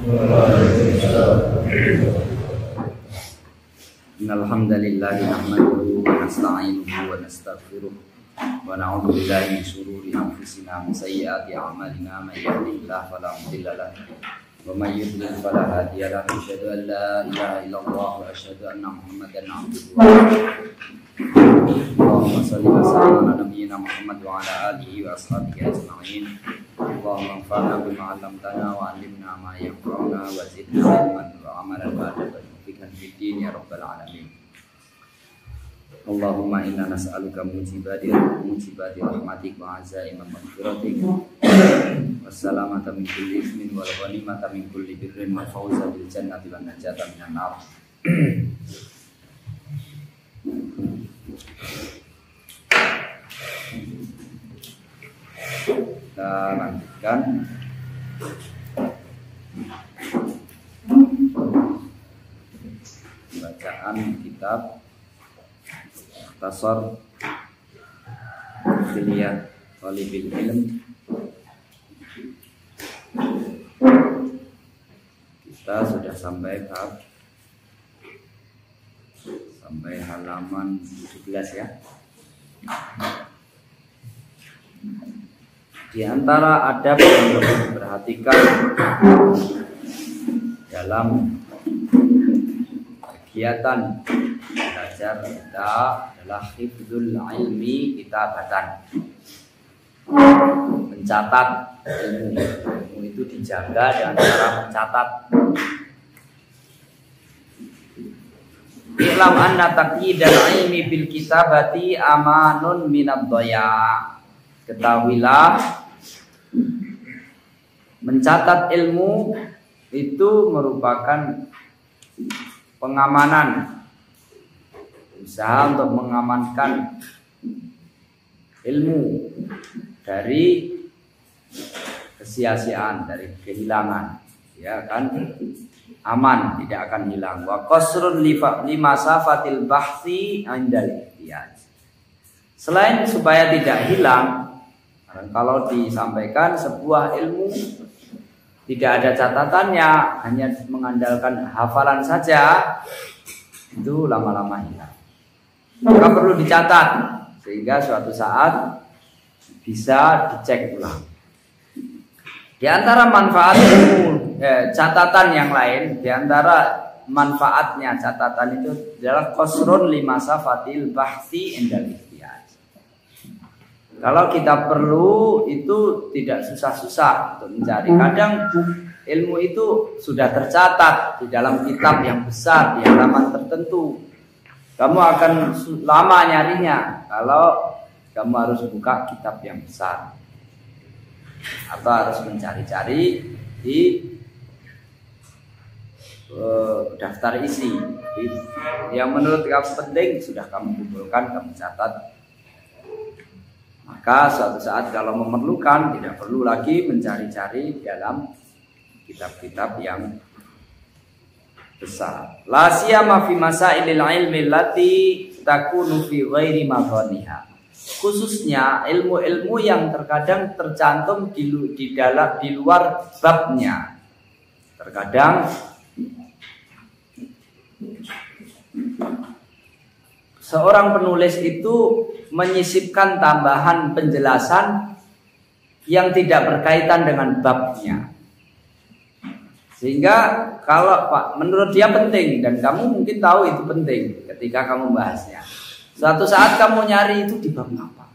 Innal hamdalillah nahmaduhu wa nasta'inuhu wa nastaghfiruh wa na'udzu billahi min shururi anfusina wa sayyiati a'malina may yahdihillahu fala mudilla lahu wa may yudlil fala hadiya lahu asyhadu an la ilaha illallah wa asyhadu anna muhammadan 'abduhu wa rasuluh. Allahumma shalli wa sallim ala nabiyyina Muhammad wa ala alihi wa ashabihi ajma'in. Allahumma anfa'na bima 'allamtana wa 'allimna ma yanfa'una wa zidna ilman wa amalan wa fiqhan fid din ya rabbal alamin. Allahumma inna nas'aluka mujibati rahmatik wa azaima maghfiratik wassalamata min kulli ismin wal ghanimata min kulli birrin wal fawza bil jannati wan najata minan nar. Kita lanjutkan bacaan kitab Tasor Filiyah Talibil Ilm. Kita sudah sampai halaman 17 ya. Di antara adab yang perlu diperhatikan dalam kegiatan belajar kita adalah hifdzul ilmi kitabatan. Mencatat ilmu itu dijaga dengan cara mencatat. Ilam anna taqyidal ilmi bil kitabati amanun minad dhaya. Ketahuilah mencatat ilmu itu merupakan pengamanan, usaha untuk mengamankan ilmu dari kesia-siaan, dari kehilangan, ya kan? Aman, tidak akan hilang. Wa qasrun limasafatil bahthi indal ihtiyaj. Selain supaya tidak hilang, kalau disampaikan sebuah ilmu tidak ada catatannya, hanya mengandalkan hafalan saja, itu lama-lama hilang. Maka perlu dicatat sehingga suatu saat bisa dicek ulang. Di antara manfaat ilmu, catatan yang lain, di antara manfaatnya catatan itu adalah qasrun limasafatil bahthi indal ihtiyaj. Kalau kita perlu itu tidak susah-susah untuk mencari. Kadang ilmu itu sudah tercatat di dalam kitab yang besar di halaman tertentu. Kamu akan lama nyarinya kalau kamu harus buka kitab yang besar atau harus mencari-cari di daftar isi. Yang menurut kamu penting sudah kamu kumpulkan, kamu catat. Maka suatu saat kalau memerlukan tidak perlu lagi mencari-cari dalam kitab-kitab yang besar. La siyama fi masailil ilmi allati takunu fi ghairi maghaniha. Khususnya ilmu-ilmu yang terkadang tercantum di luar babnya. Terkadang seorang penulis itu menyisipkan tambahan penjelasan yang tidak berkaitan dengan babnya. Sehingga kalau menurut dia penting dan kamu mungkin tahu itu penting ketika kamu bahasnya. Suatu saat kamu nyari itu di bab apa?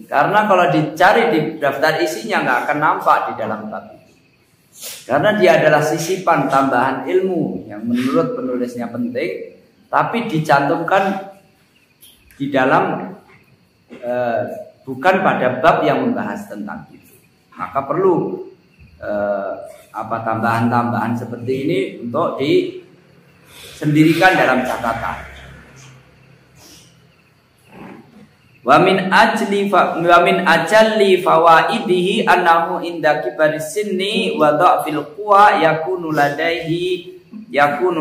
Karena kalau dicari di daftar isinya nggak akan nampak di dalam bab itu. Karena dia adalah sisipan tambahan ilmu yang menurut penulisnya penting, tapi dicantumkan di dalam bukan pada bab yang membahas tentang itu. Maka perlu tambahan-tambahan seperti ini untuk disendirikan dalam catatan. Wa min ajalli fawaidihi annahu inda kibaris sinni wa dha'fil quwa yakunu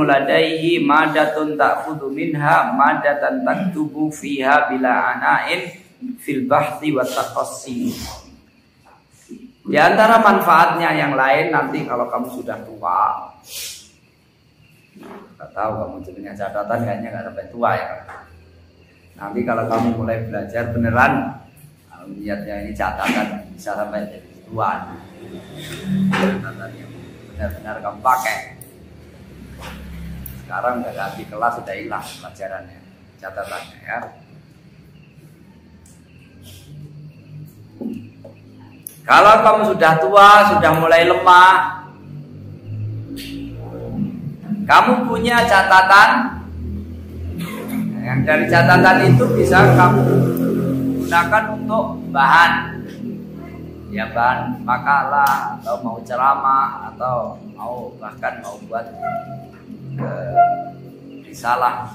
ladaihi madatun ta'khudhu minha madatan taktubu fiha bila ana'in fil bahthi wa taqassi. Di antara manfaatnya yang lain, nanti kalau kamu sudah tua, nggak tahu kamu punya catatan kayaknya nggak sampai tua ya. Nanti kalau kamu mulai belajar beneran, niatnya ini catatan bisa sampai jadi tua. Catatan yang benar-benar kamu pakai. Sekarang udah ganti kelas, sudah hilang pelajarannya, catatannya ya. Kalau kamu sudah tua, sudah mulai lemah, kamu punya catatan, yang dari catatan itu bisa kamu gunakan untuk bahan, ya bahan makalah atau mau ceramah atau mau bahkan mau buat risalah,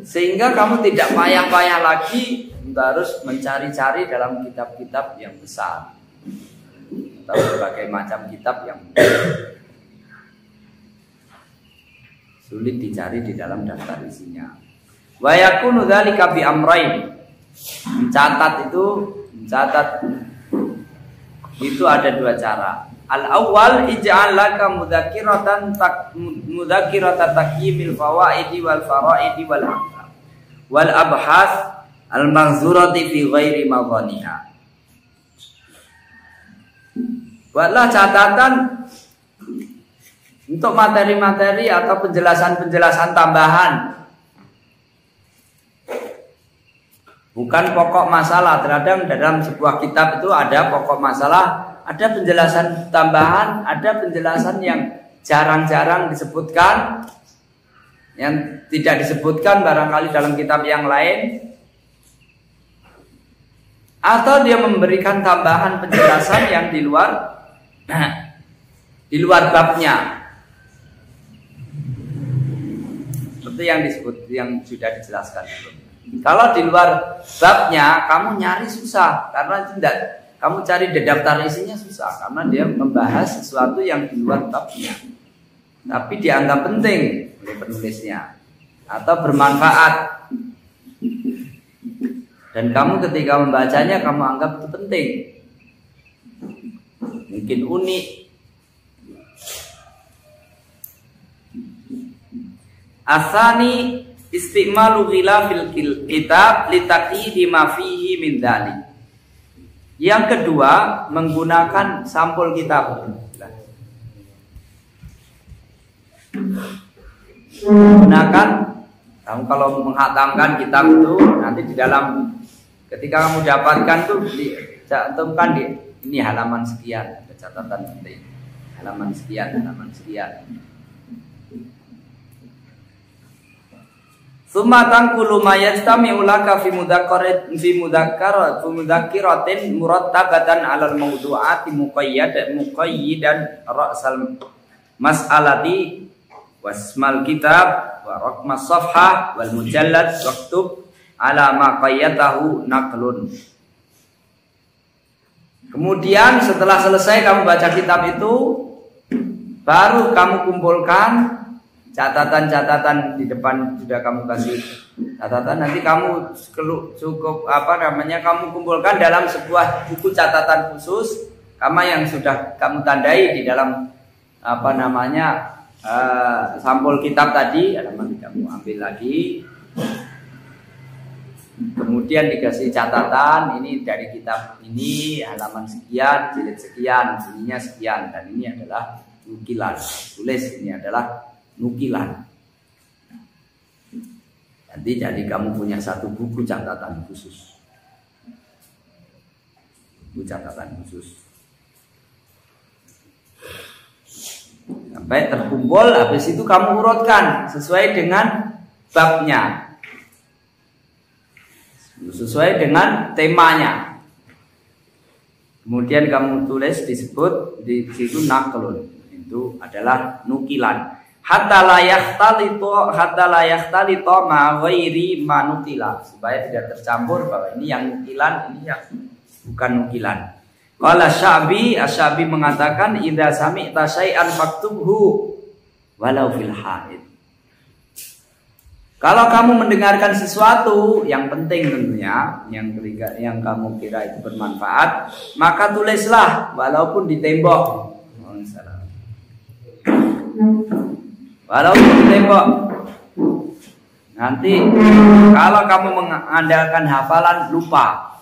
sehingga kamu tidak payah-payah lagi harus mencari-cari dalam kitab-kitab yang besar atau berbagai macam kitab yang sulit dicari di dalam daftar isinya. Wa yakunu dzalika bi amrayn. Mencatat itu ada dua cara. Al-awwal ij'al laka mudzakiratan taqyimil fawaidi wal faraidi wal ahkam wal abhas al-manzurati fi ghairi madhaniha. Buatlah catatan untuk materi-materi atau penjelasan-penjelasan tambahan, bukan pokok masalah. Terkadang dalam sebuah kitab itu ada pokok masalah, ada penjelasan tambahan, ada penjelasan yang jarang-jarang disebutkan, yang tidak disebutkan barangkali dalam kitab yang lain. Atau dia memberikan tambahan penjelasan yang di luar babnya, seperti yang disebut, yang sudah dijelaskan sebelumnya. Kalau di luar babnya, kamu nyari susah, karena tidak, kamu cari di daftar isinya susah, karena dia membahas sesuatu yang di luar babnya, tapi dianggap penting oleh penulisnya atau bermanfaat. Dan kamu ketika membacanya, kamu anggap itu penting, mungkin unik. Asani istimalu khilafil kitab litaqidi ma fihi min dzalik. Yang kedua, menggunakan sampul kitab. Menggunakan, kamu kalau menghatamkan kitab itu nanti di dalam, ketika kamu dapatkan tuh dicantumkan di ini halaman sekian, ada catatan penting. Halaman sekian, halaman sekian. Summa tanqulu ma yastami'u laka fi mudzakiratin murattabatan 'alal mawdu'ati muqayyidan ra'sal mas'alati wasmal kitab wa raqmas safhah wal mujallad waktub ala ma qayyatahu naqlun. Kemudian setelah selesai kamu baca kitab itu, baru kamu kumpulkan catatan-catatan. Di depan sudah kamu kasih catatan, nanti kamu cukup kamu kumpulkan dalam sebuah buku catatan khusus, yang sudah kamu tandai di dalam sampul kitab tadi. Halaman kamu ambil lagi, kemudian dikasih catatan, ini dari kitab ini halaman sekian, jilid sekian, bunyinya sekian, dan ini adalah nukilan. Tulis ini adalah nukilan. Nanti jadi kamu punya satu buku catatan khusus. Buku catatan khusus. Sampai terkumpul, habis itu kamu urutkan sesuai dengan babnya, sesuai dengan temanya. Kemudian kamu tulis, disebut di situ naqlun, itu adalah nukilan. Hatta la yakhtalito ma ghairi ma nukila, supaya tidak tercampur bahwa ini yang nukilan, ini yang bukan nukilan. Qala Asy-Sya'bi mengatakan idza sami'ta syai'an faktubhu walau fil haid. Kalau kamu mendengarkan sesuatu yang penting tentunya, yang kamu kira itu bermanfaat, maka tulislah walaupun di tembok. Walaupun di tembok. Nanti kalau kamu mengandalkan hafalan lupa.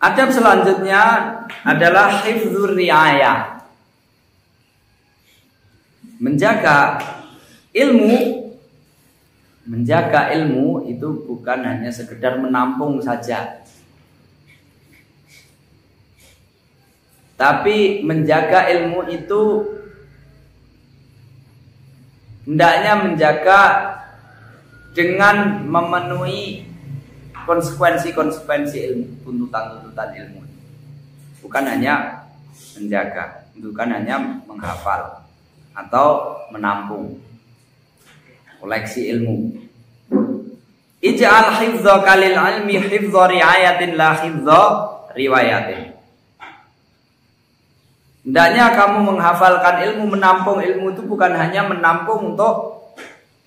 Adab selanjutnya adalah hifdzur riayah. Menjaga ilmu itu bukan hanya sekedar menampung saja. Tapi menjaga ilmu itu hendaknya menjaga dengan memenuhi konsekuensi ilmu, tuntutan ilmu. Bukan hanya menjaga, bukan hanya menghafal atau menampung koleksi ilmu. Ij'al hifdzaka lil ilmi hifdza riayatin la hifdza riwayatin. Hendaknya kamu menghafalkan ilmu, menampung ilmu itu bukan hanya menampung untuk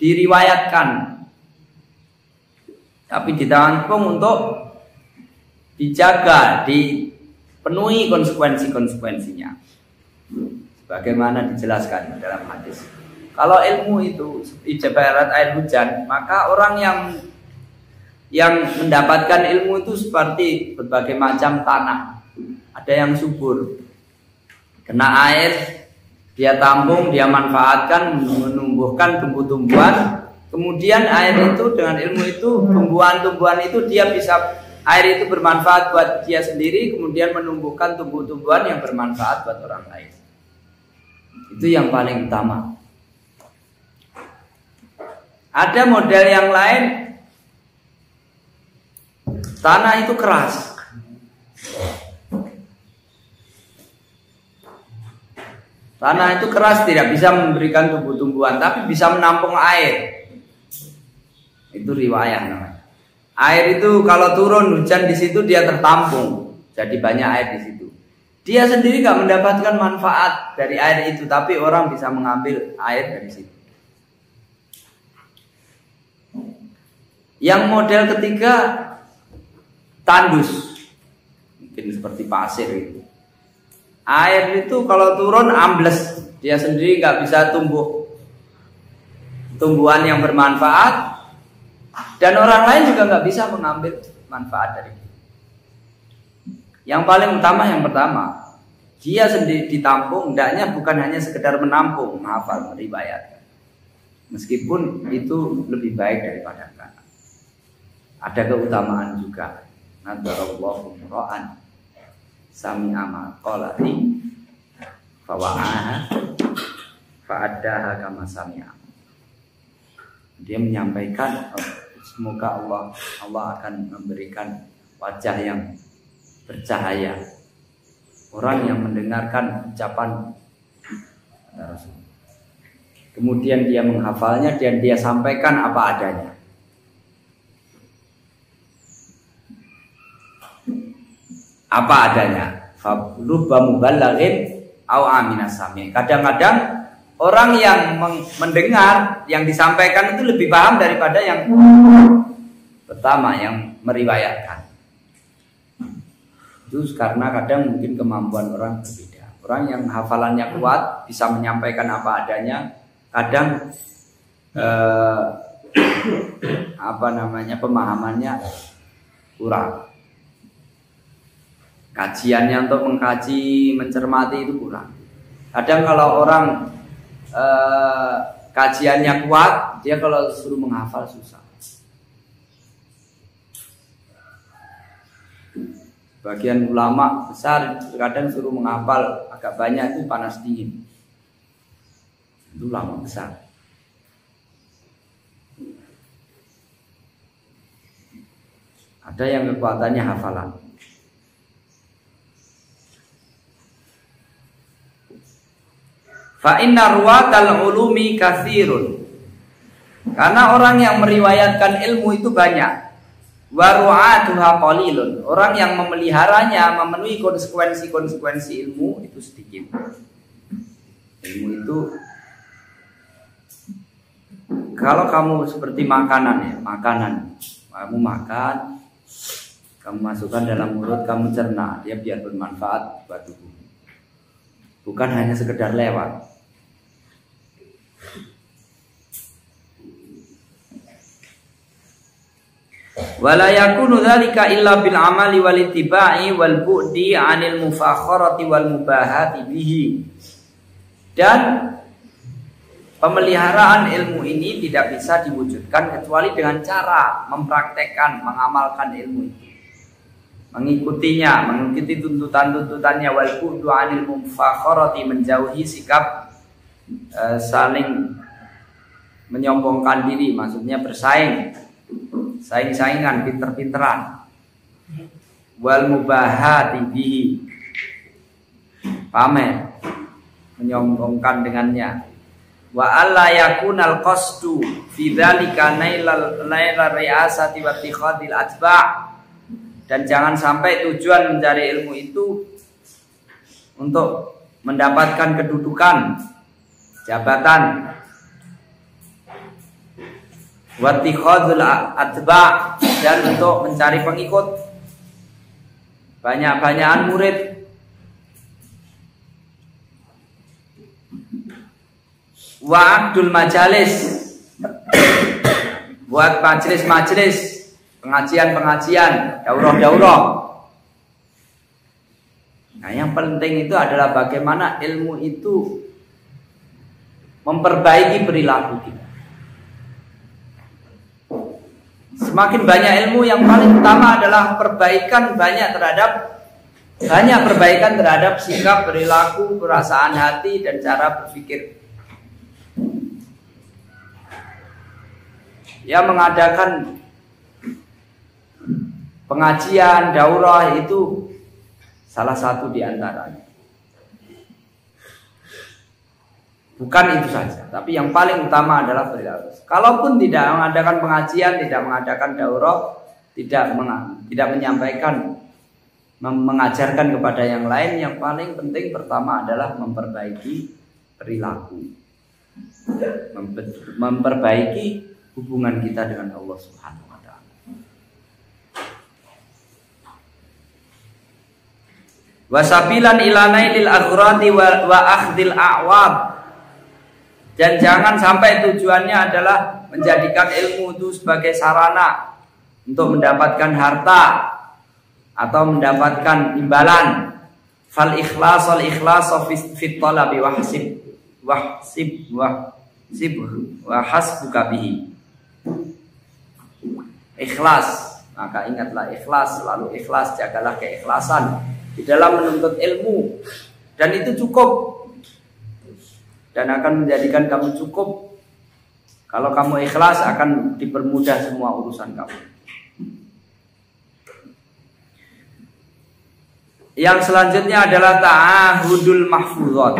diriwayatkan, tapi ditampung untuk dijaga, dipenuhi konsekuensinya. Sebagaimana dijelaskan dalam hadis. Kalau ilmu itu ibarat air hujan, maka orang yang mendapatkan ilmu itu seperti berbagai macam tanah. Ada yang subur, kena air, dia tampung, dia manfaatkan, menumbuhkan tumbuh-tumbuhan. Kemudian air itu dengan ilmu itu, tumbuhan-tumbuhan itu dia bisa, air itu bermanfaat buat dia sendiri, kemudian menumbuhkan tumbuh-tumbuhan yang bermanfaat buat orang lain. Itu yang paling utama. Ada model yang lain, tanah itu keras. Tanah itu keras, tidak bisa memberikan tumbuh-tumbuhan, tapi bisa menampung air. Itu riwayah namanya. Air itu kalau turun hujan di situ dia tertampung, jadi banyak air di situ. Dia sendiri nggak mendapatkan manfaat dari air itu, tapi orang bisa mengambil air dari situ. Yang model ketiga, tandus, mungkin seperti pasir itu. Air itu kalau turun ambles, dia sendiri nggak bisa tumbuh tumbuhan yang bermanfaat. Dan orang lain juga nggak bisa mengambil manfaat dari itu. Yang paling utama yang pertama, dia sendiri ditampung, hendaknya bukan hanya sekedar menampung, menghafal, meriwayatkan. Meskipun itu lebih baik daripada enggak. Ada keutamaan juga. Nadarallahu mura'an sami'a ma qalati fawa'aha fa'addaha kama sami'a. Dia menyampaikan, semoga Allah akan memberikan wajah yang bercahaya. Orang yang mendengarkan ucapan Rasul, kemudian dia menghafalnya dan dia sampaikan apa adanya. Apa adanya. Rubba mubalaghin au aminas sami. Kadang-kadang orang yang mendengar, yang disampaikan itu lebih paham daripada yang pertama, yang meriwayatkan. Itu karena kadang mungkin kemampuan orang berbeda. Orang yang hafalannya kuat bisa menyampaikan apa adanya. Kadang pemahamannya kurang. Kajiannya untuk mengkaji, mencermati itu kurang. Kadang kalau orang kajiannya kuat, dia kalau suruh menghafal susah. Bagian ulama besar kadang suruh menghafal agak banyak itu panas dingin. Itu ulama besar. Ada yang kekuatannya hafalan. Fa inna ruwatal ulumi katsirun. Karena orang yang meriwayatkan ilmu itu banyak. wa ru'atuha qalilun. Orang yang memeliharanya, memenuhi konsekuensi-konsekuensi ilmu itu sedikit. Ilmu itu kalau kamu seperti makanan ya, kamu makan, kamu masukkan dalam mulut, kamu cerna, dia biar bermanfaat buat tubuh. Bukan hanya sekedar lewat. Wala yakunu dzalika illa bil amali wal ittiba'i wal bu'di 'anil mufakharati wal mubahati bihi. Dan pemeliharaan ilmu ini tidak bisa diwujudkan kecuali dengan cara mempraktekkan, mengamalkan ilmu itu. Mengikutinya, mengikuti tuntutan-tuntutannya, wal bu'du 'anil mufakharati, menjauhi sikap saling menyombongkan diri, maksudnya bersaing. Saing-saingan, pinter-pinteran. Wal mubahati bihi, pamer, menyombongkan dengannya. Wa alla yakunal qasdu fi dzalika nailal ri'asati wa ittikhadil atba'. Dan jangan sampai tujuan mencari ilmu itu untuk mendapatkan kedudukan, jabatan, wattikhadzul atba', dan untuk mencari pengikut, banyak-banyakan murid. Wa'adul majalis, buat majelis-majelis, pengajian-pengajian, daurah-daurah. Nah, yang penting itu adalah bagaimana ilmu itu memperbaiki perilaku kita. Semakin banyak ilmu, yang paling utama adalah perbaikan perbaikan terhadap sikap, perilaku, perasaan hati, dan cara berpikir. Ya, mengadakan pengajian, daurah itu salah satu di antaranya. Bukan itu saja, tapi yang paling utama adalah perilaku. Kalaupun tidak mengadakan pengajian, tidak mengadakan daurah, tidak menyampaikan, mengajarkan kepada yang lain, yang paling penting pertama adalah memperbaiki perilaku, memperbaiki hubungan kita dengan Allah Subhanahu wa Ta'ala. Wasabilan ilanai lil aghradi wa akhdil a'wab. Dan jangan sampai tujuannya adalah menjadikan ilmu itu sebagai sarana untuk mendapatkan harta atau mendapatkan imbalan. Fal ikhlas fit talabi wa hasbuka bihi. Ikhlas, maka ingatlah ikhlas, selalu ikhlas, jagalah keikhlasan di dalam menuntut ilmu, dan itu cukup. Dan akan menjadikan kamu cukup. Kalau kamu ikhlas, akan dipermudah semua urusan kamu. Yang selanjutnya adalah ta'ahudul mahfuzat.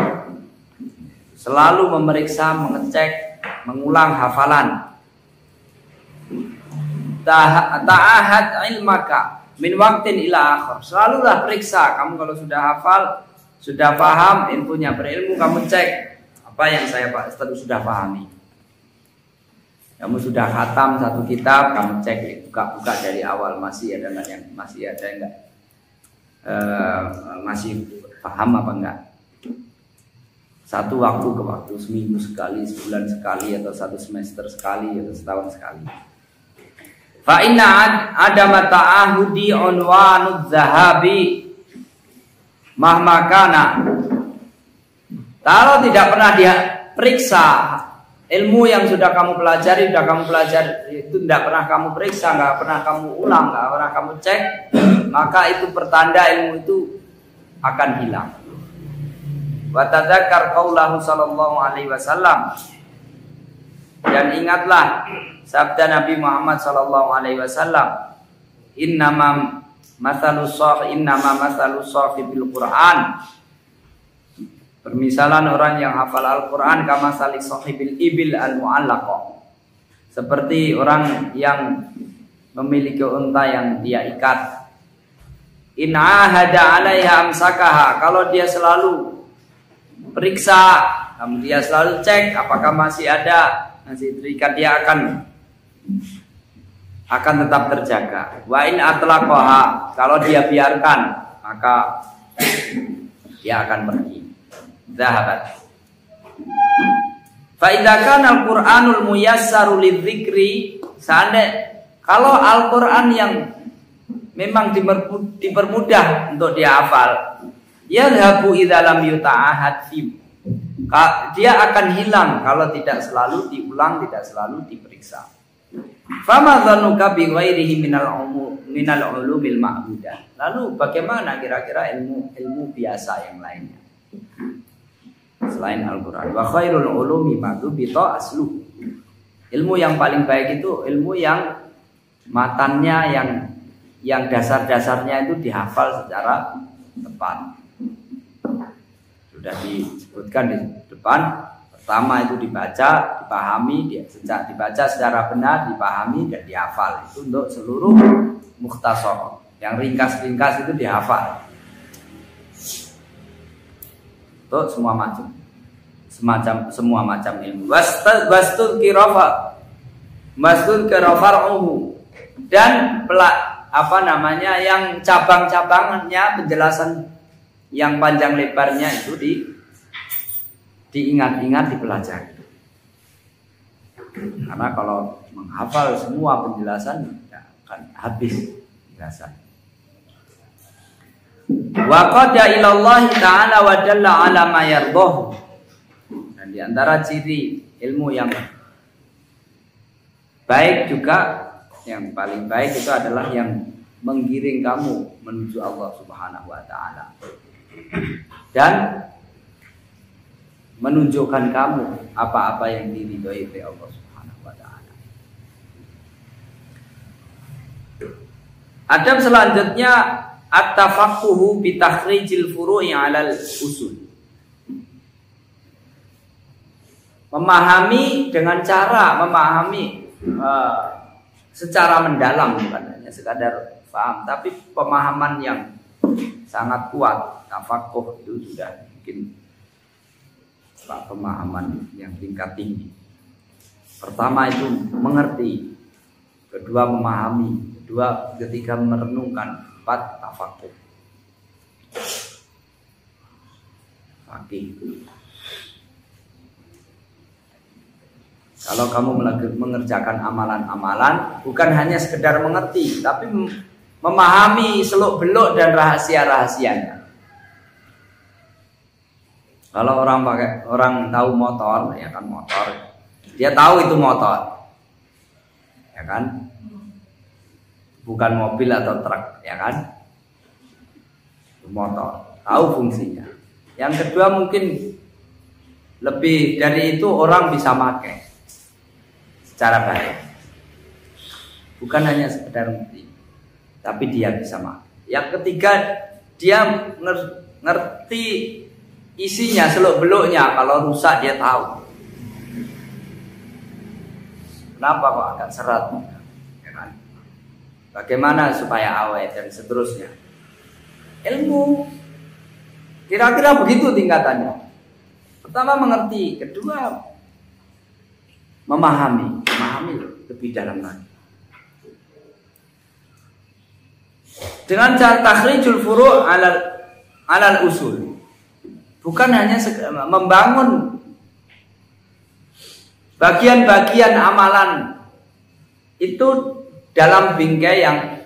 Selalu memeriksa, mengecek, mengulang hafalan. Ta'ahad ilmaka min waqtin ila akhir. Selalulah periksa. Kamu kalau sudah hafal, sudah paham, intinya berilmu, kamu cek apa yang saya sudah pahami. Kamu sudah khatam satu kitab, kamu cek, buka dari awal, masih ada yang enggak, masih paham apa enggak. Satu waktu ke waktu, seminggu sekali, sebulan sekali, atau satu semester sekali, atau setahun sekali. Fa inna adama ta'ahudi unwanud zahabi mahmakana. Kalau tidak pernah dia periksa ilmu yang sudah kamu pelajari, itu tidak pernah kamu periksa, nggak pernah kamu ulang, nggak pernah kamu cek, maka itu pertanda ilmu itu akan hilang. Wa tadzakar qaulahu sallallahu alaihi wasallam. Dan ingatlah sabda Nabi Muhammad sallallahu alaihi wasallam, innama matsalus sahibil Qur'an. Permisalan orang yang hafal Al-Quran kama salik sahibil ibil al-mu'allaqah, seperti orang yang memiliki unta yang dia ikat. In ahada 'alaiha amsakaha, kalau dia selalu periksa, dia selalu cek apakah masih ada, masih terikat, dia akan tetap terjaga. Wa in atlaqaha, kalau dia biarkan maka dia akan pergi. Zahabat. Fa idza kana al-Qur'anul muyassaru lidzikri, kalau Al-Qur'an yang memang dipermudah untuk dihafal, yadhabu idza lam yuta'ahad fi, dia akan hilang kalau tidak selalu diulang, tidak selalu diperiksa. Fama dhannuka bi ghairihi minal ulumil ma'budah. Lalu bagaimana kira-kira ilmu biasa yang lainnya selain Al-Qur'an? Wa khairul ulumi ma dubita asluh. Ilmu yang paling baik itu ilmu yang matannya, yang dasar-dasarnya itu dihafal secara tepat. Sudah disebutkan di depan. Pertama itu dibaca, dipahami, dibaca secara benar, dipahami dan dihafal. Itu untuk seluruh mukhtasar. Yang ringkas-ringkas itu dihafal. Untuk semua macam ilmu. Wastul kirafar'uhu, dan yang cabang-cabangannya, penjelasan yang panjang lebarnya itu diingat-ingat, dipelajari. Karena kalau menghafal semua penjelasan ya akan habis penjelasan. Wa qada ila Allah ta'ala wa jalla ala ma yardhah. Dan di antara ciri ilmu yang baik juga, yang paling baik itu adalah yang menggiring kamu menuju Allah Subhanahu wa taala. Dan menunjukkan kamu apa-apa yang diridhoi oleh Allah Subhanahu wa taala. Adab selanjutnya at-tafaqquhu bi takhrijil furu'i 'alal usul. Memahami dengan cara memahami secara mendalam, bukan hanya sekadar paham, tapi pemahaman yang sangat kuat. Tafaqquh itu sudah mungkin pemahaman yang tingkat tinggi. Pertama itu mengerti, kedua memahami, kedua ketika merenungkan, empat tafaqquh. Faqih. Kalau kamu mengerjakan amalan-amalan, bukan hanya sekedar mengerti, tapi memahami seluk-beluk dan rahasia-rahasianya. Kalau orang tahu motor, ya kan, motor, dia tahu itu motor, ya kan, bukan mobil atau truk, ya kan, motor, tahu fungsinya. Yang kedua mungkin lebih dari itu, orang bisa pakai secara baik, bukan hanya sekedar ngerti, tapi dia bisa pakai. Yang ketiga, dia ngerti isinya, seluk-beluknya. Kalau rusak dia tahu. Kenapa kok agak serat, ya kan? Bagaimana supaya awet dan seterusnya. Ilmu kira-kira begitu tingkatannya. Pertama mengerti, kedua memahami lebih dalam lagi. Dengan cara takhrijul furu' alal usul. Bukan hanya membangun bagian-bagian amalan itu dalam bingkai yang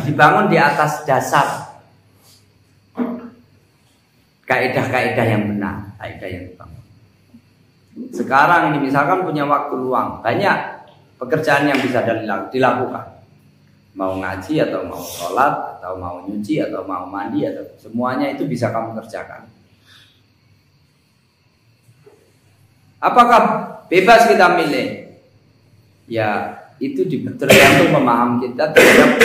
dibangun di atas dasar kaidah-kaidah yang benar, kaidah yang dibangun. Sekarang ini misalkan punya waktu luang, banyak pekerjaan yang bisa dilakukan. Mau ngaji atau mau sholat atau mau nyuci atau mau mandi, atau semuanya itu bisa kamu kerjakan. Apakah bebas kita milih? Ya itu tergantung pemahaman kita terhadap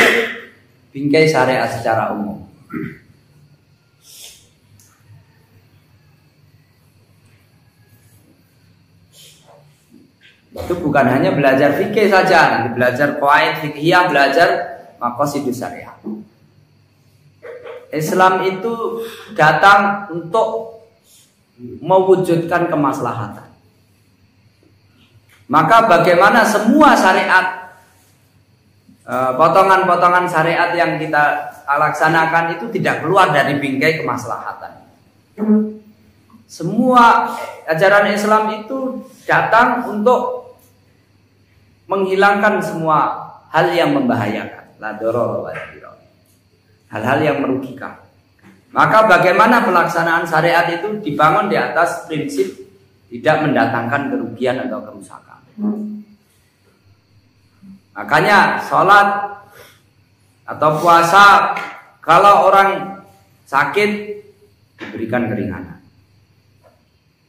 bingkai syariat secara umum. Itu bukan hanya belajar fikih saja, nanti belajar qawaid fiqhiyah, belajar maqasidus syariah. Islam itu datang untuk mewujudkan kemaslahatan. Maka bagaimana semua syariat, potongan-potongan syariat yang kita laksanakan itu tidak keluar dari bingkai kemaslahatan. Semua ajaran Islam itu datang untuk menghilangkan semua hal yang membahayakan, la darara wa la dirar. Hal-hal yang merugikan. Maka bagaimana pelaksanaan syariat itu dibangun di atas prinsip tidak mendatangkan kerugian atau kerusakan. Makanya sholat atau puasa, kalau orang sakit diberikan keringanan,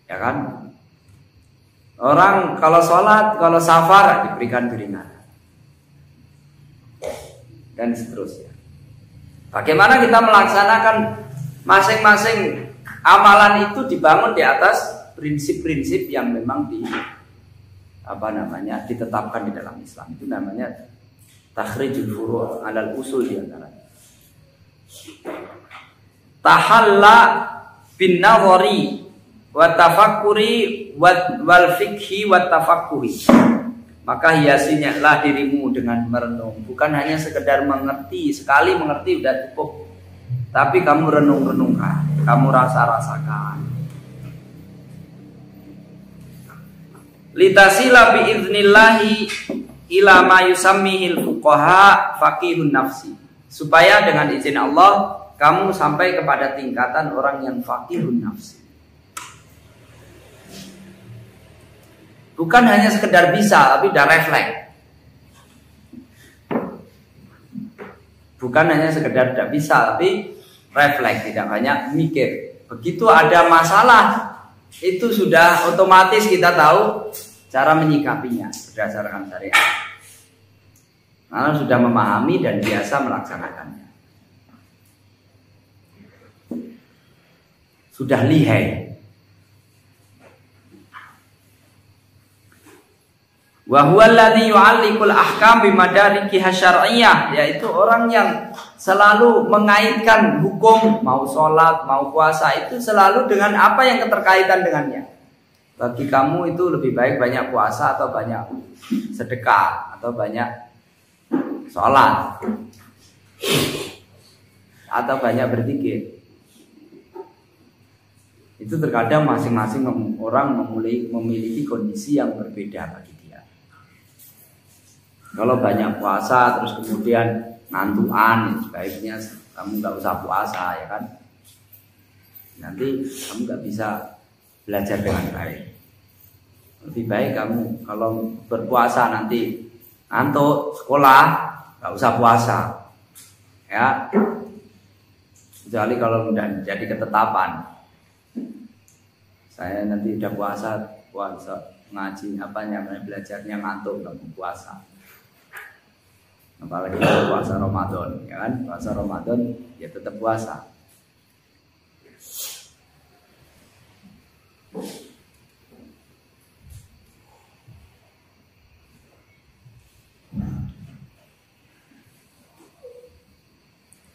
ya kan? Orang kalau sholat, kalau safar diberikan keringanan, dan seterusnya. Bagaimana kita melaksanakan masing-masing amalan itu dibangun di atas prinsip-prinsip yang memang ditetapkan di dalam Islam. Itu namanya takhrijul furu' alal usul diantaranya. Tahalla bin nadhari wa tafakkuri wal fikhi wa tafakkuri. Maka hiasilah dirimu dengan merenung. Bukan hanya sekedar mengerti, sekali mengerti sudah cukup, tapi kamu renung-renungkan, kamu rasa-rasakan. Litasila biiznillahi ila ma yusammihil fuqaha faqihun nafsi. Supaya dengan izin Allah kamu sampai kepada tingkatan orang yang faqihun nafsi. Bukan hanya sekedar bisa, tapi sudah refleks. Bukan hanya sekedar tidak bisa, tapi refleks, tidak banyak mikir. Begitu ada masalah, itu sudah otomatis kita tahu cara menyikapinya berdasarkan syariat. Karena sudah memahami dan biasa melaksanakannya. Sudah lihai. Wa huwa alladhi yu'alliqul ahkam bimadarikiha syar'iyyah, yaitu orang yang selalu mengaitkan hukum, mau sholat, mau puasa itu selalu dengan apa yang keterkaitan dengannya. Bagi kamu itu lebih baik banyak puasa atau banyak sedekah atau banyak sholat atau banyak berzikir. Itu terkadang masing-masing orang memiliki kondisi yang berbeda bagi dia. Kalau banyak puasa terus kemudian ngantuan, sebaiknya kamu nggak usah puasa, ya kan? Nanti kamu nggak bisa belajar dengan baik. Lebih baik kamu kalau berpuasa nanti ngantuk sekolah, nggak usah puasa, ya. Kecuali kalau udah jadi ketetapan. Saya nanti udah puasa ngaji belajarnya ngantuk nggak mau puasa. Apalagi puasa Ramadan, ya kan? Puasa Ramadan ya tetap puasa.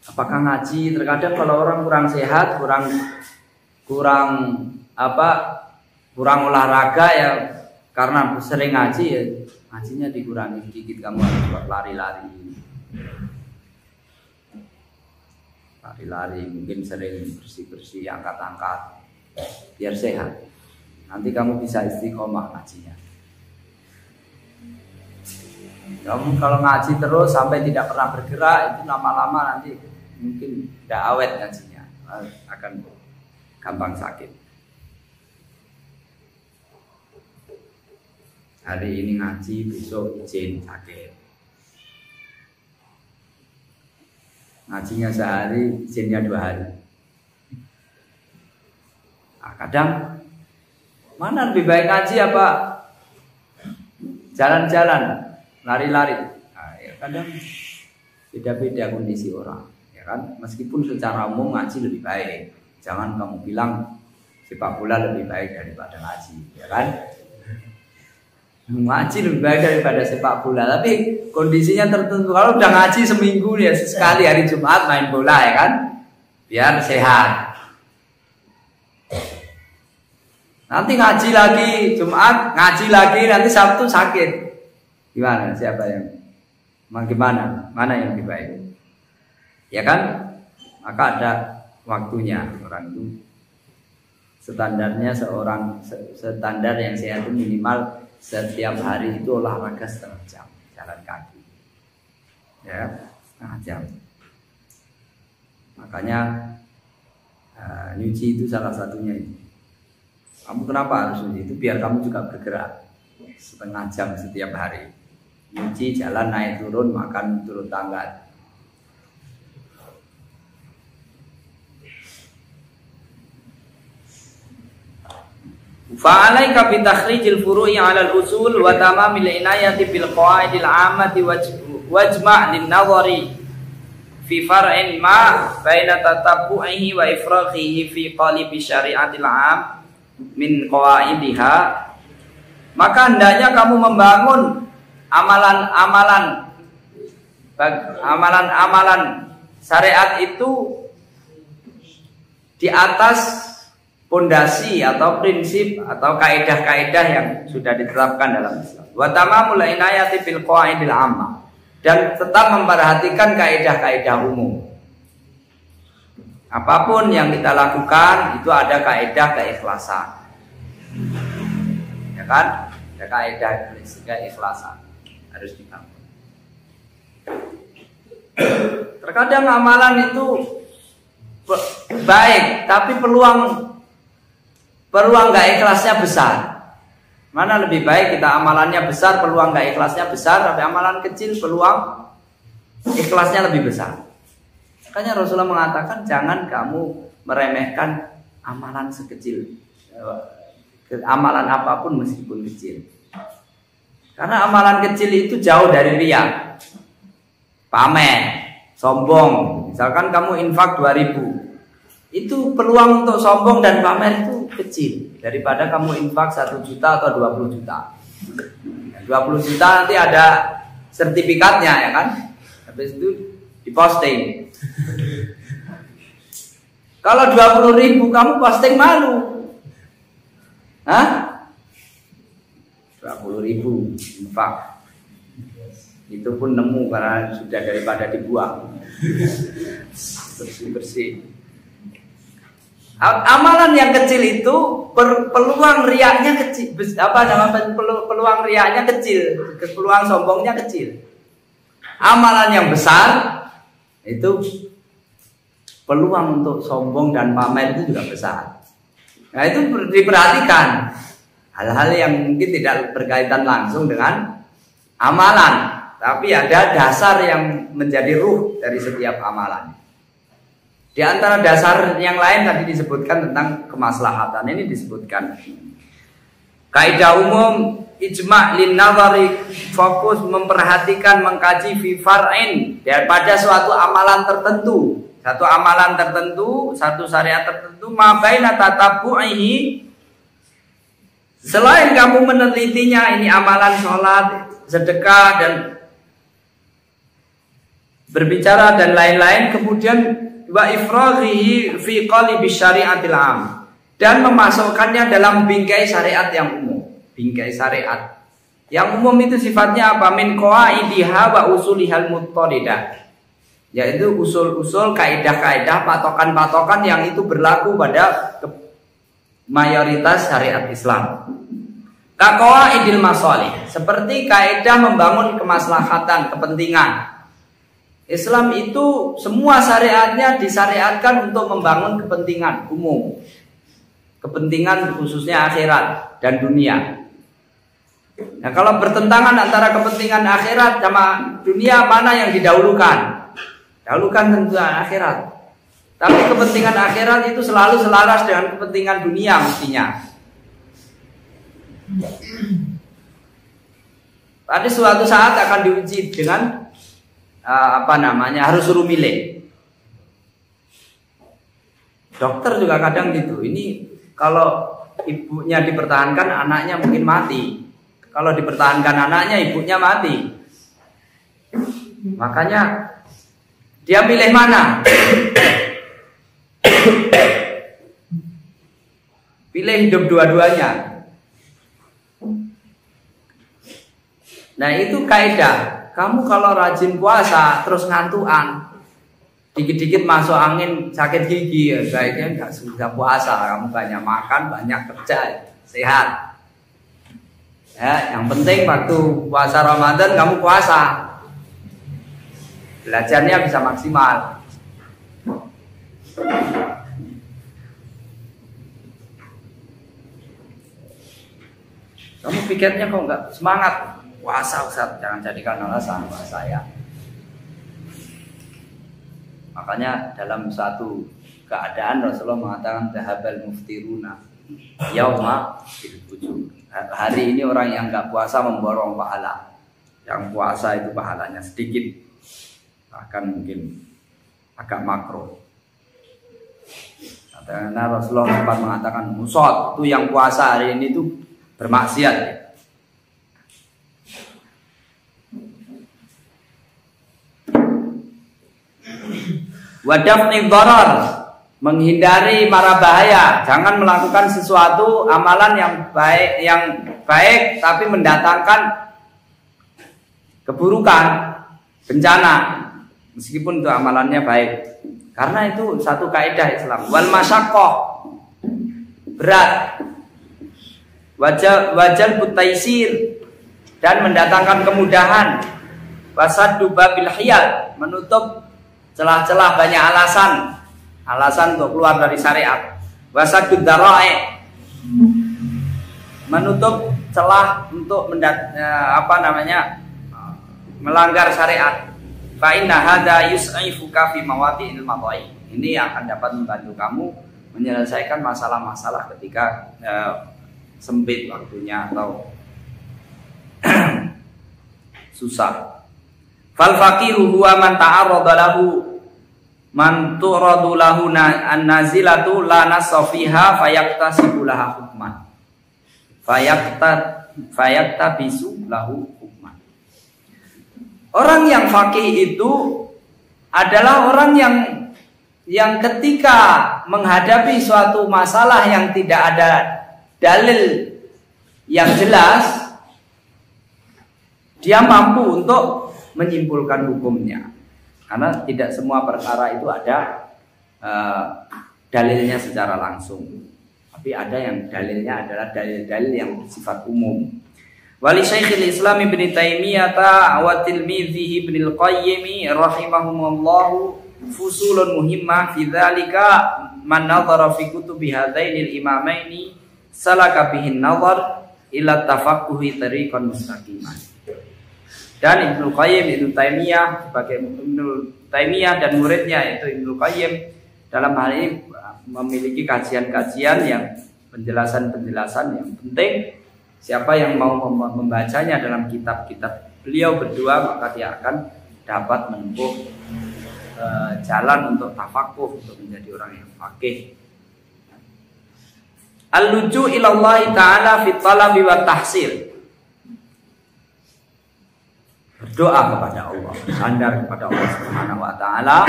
Apakah ngaji? Terkadang kalau orang kurang sehat, kurang olahraga ya, karena sering ngaji ya. Ngajinya dikurangi sedikit, kamu harus buat lari-lari, mungkin sering bersih-bersih, angkat-angkat, biar sehat. Nanti kamu bisa istiqomah ngajinya. Kamu kalau ngaji terus sampai tidak pernah bergerak, itu lama-lama nanti mungkin tidak awet ngajinya, akan gampang sakit. Hari ini ngaji, besok izin sakit. Ngajinya sehari, izinnya 2 hari. Nah, kadang mana lebih baik ngaji apa jalan-jalan, lari-lari? Nah, ya kadang beda-beda kondisi orang, ya kan? Meskipun secara umum ngaji lebih baik. Jangan kamu bilang sepak bola lebih baik daripada ngaji, ya kan? Ngaji lebih baik daripada sepak bola, tapi kondisinya tertentu. Kalau udah ngaji seminggu ya sekali hari Jumat main bola ya kan, biar sehat. Nanti ngaji lagi Jumat, ngaji lagi nanti Sabtu sakit. Gimana? Siapa yang? Gimana? Mana yang lebih baik? Ya kan? Maka ada waktunya orang itu. Standarnya standar yang sehat itu minimal setiap hari itu olahraga setengah jam, jalan kaki, ya setengah jam. Makanya nyuci itu salah satunya itu. Kamu kenapa harus nyuci? Itu biar kamu juga bergerak setengah jam setiap hari. Nyuci, jalan, naik turun, makan turun tangga. Fa'alaika bi takhrijil furu'i 'ala al-usul wa tamamil inayati bil qawaidil 'ammati wajma' lin nadhari fi far'in ma baina tatabbu'ihi wa ifraghihi fi qalibi syari'atil 'am min qawaidiha. Maka hendaknya kamu membangun amalan-amalan syariat itu di atas pondasi atau prinsip atau kaidah-kaidah yang sudah diterapkan dalam Islam. Wa tamamul inayati bil qawaidil 'ammah, dan tetap memperhatikan kaidah-kaidah umum. Apapun yang kita lakukan itu ada kaidah keikhlasan. Ya kan? Ada kaidah keikhlasan harus dibangun. Terkadang amalan itu baik, tapi peluang nggak ikhlasnya besar. Mana lebih baik kita amalannya besar, peluang nggak ikhlasnya besar, tapi amalan kecil peluang ikhlasnya lebih besar. Makanya Rasulullah mengatakan jangan kamu meremehkan amalan sekecil, amalan apapun meskipun kecil. Karena amalan kecil itu jauh dari riya, pamer, sombong. Misalkan kamu infak 2.000, itu peluang untuk sombong dan pamer itu kecil daripada kamu infak 1 juta atau 20 juta. 20 juta nanti ada sertifikatnya ya kan, habis itu diposting. Kalau 20.000 kamu posting malu, 20.000 infak, itu pun nemu karena sudah daripada dibuang. Bersih-bersih. Amalan yang kecil itu peluang riaknya kecil, peluang riaknya kecil, peluang sombongnya kecil. Amalan yang besar itu peluang untuk sombong dan pamer itu juga besar. Nah itu diperhatikan hal-hal yang mungkin tidak berkaitan langsung dengan amalan, tapi ada dasar yang menjadi ruh dari setiap amalan. Di antara dasar yang lain tadi disebutkan tentang kemaslahatan. Ini disebutkan kaidah umum ijma' lin nadhari, fokus memperhatikan, mengkaji fi far'in, daripada suatu amalan tertentu, satu syariat tertentu, ma baina tatabbu'ihi, selain kamu menelitinya, ini amalan sholat, sedekah dan berbicara dan lain-lain, kemudian wa ifraghihi fi qalibi syari'atil 'am, dan memasukkannya dalam bingkai syariat yang umum. Bingkai syariat yang umum itu sifatnya apa? Min qawaidiha wa usulihal muttaridah, yaitu usul-usul, kaidah-kaidah, patokan-patokan yang itu berlaku pada mayoritas syariat Islam. Ka qawaidil masalih, seperti kaidah membangun kemaslahatan, kepentingan. Islam itu semua syariatnya disyariatkan untuk membangun kepentingan umum, kepentingan khususnya akhirat dan dunia. Nah kalau bertentangan antara kepentingan akhirat sama dunia, mana yang didahulukan? Dahulukan tentu akhirat. Tapi kepentingan akhirat itu selalu selaras dengan kepentingan dunia mestinya. Pada suatu saat akan diuji dengan harus suruh milih. Dokter juga kadang gitu. Ini kalau ibunya dipertahankan, anaknya mungkin mati. Kalau dipertahankan anaknya, ibunya mati. Makanya dia pilih mana? Pilih hidup dua-duanya. Nah itu kaidah. Kamu kalau rajin puasa terus ngantuan, dikit-dikit masuk angin sakit gigi, ya baiknya nggak susah puasa. Kamu banyak makan, banyak kerja, sehat. Ya, yang penting waktu puasa Ramadan kamu puasa, belajarnya bisa maksimal. Kamu pikirnya kok nggak semangat puasa, Ustaz? Jangan jadikan alasan puasa ya. Makanya dalam satu keadaan Rasulullah mengatakan dhahabal muftiruna yauma bil ujur. Hari ini orang yang nggak puasa memborong pahala. Yang puasa itu pahalanya sedikit, bahkan mungkin agak makro. Karena Rasulullah sempat mengatakan musot itu yang puasa hari ini itu bermaksiat. Wadafni dharar, menghindari mara bahaya. Jangan melakukan sesuatu amalan yang baik tapi mendatangkan keburukan, bencana, meskipun itu amalannya baik. Karena itu satu kaidah Islam. Wal masyaqqah, berat. Wajal butaisir, dan mendatangkan kemudahan. Wasaddu babil hiyal, menutup celah-celah banyak alasan untuk keluar dari syariat. Wasaddud dara'i, menutup celah untuk melanggar syariat. Fa inna hadza yus'ifuka fi mawati'il madai. Ini yang akan dapat membantu kamu menyelesaikan masalah-masalah ketika sempit waktunya atau susah. Fal faqihu huwa man ta'arrada lahu man turadu lahu an-nazilatu la nasafiha fayaktasibu laha hukman. Fayaktabisu lahu hukman. Orang yang faqih itu adalah orang yang ketika menghadapi suatu masalah yang tidak ada dalil yang jelas, dia mampu untuk menyimpulkan hukumnya. Karena tidak semua perkara itu ada dalilnya secara langsung, tapi ada yang dalilnya adalah dalil-dalil yang bersifat umum. Wali Syekhul Islam Ibnu Taimiyah wa tilmidhihi Ibnu Qayyim rahimahumullah fusulun muhimmah fi dzalika man nadhara fi kutubi hadainil imamaini salaka bihin nazar ila tafaqquhi tariqan mustaqiman. Dan Ibnu Qayyim, Ibnu Taimiyah sebagai Ibnu Taimiyah dan muridnya yaitu Ibnu Qayyim dalam hal ini memiliki kajian-kajian yang penjelasan-penjelasan yang penting. Siapa yang mau membacanya dalam kitab-kitab beliau berdua, maka dia akan dapat menempuh jalan untuk tafakuh, untuk menjadi orang yang faqih. Al-luju ilallahi ta'ala fi talabi wa tahsil, berdoa kepada Allah, bersandar kepada Allah Subhanahu wa taala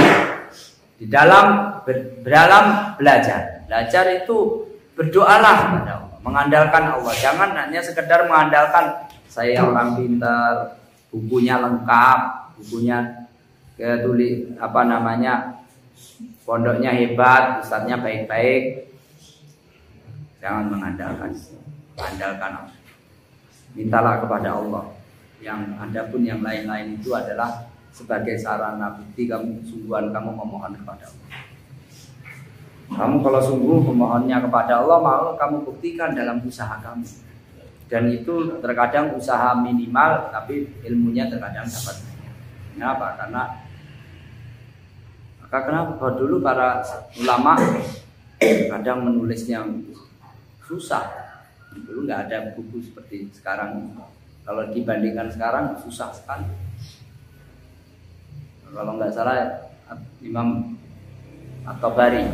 di dalam belajar. Belajar itu berdoalah kepada Allah, mengandalkan Allah. Jangan hanya sekedar mengandalkan saya orang pintar, bukunya lengkap, bukunya pondoknya hebat, ustadznya baik-baik. Jangan mengandalkan Allah. Mintalah kepada Allah. Yang adapun yang lain-lain itu adalah sebagai sarana bukti sungguhan kamu memohon kepada Allah. Kamu kalau sungguh memohonnya kepada Allah, mau kamu buktikan dalam usaha kamu. Dan itu terkadang usaha minimal, tapi ilmunya terkadang dapat banyak. Kenapa? Kenapa dulu para ulama kadang menulisnya susah. Dulu nggak ada buku seperti sekarang. Kalau dibandingkan sekarang susah sekali. Kalau nggak salah Imam At-Tabari.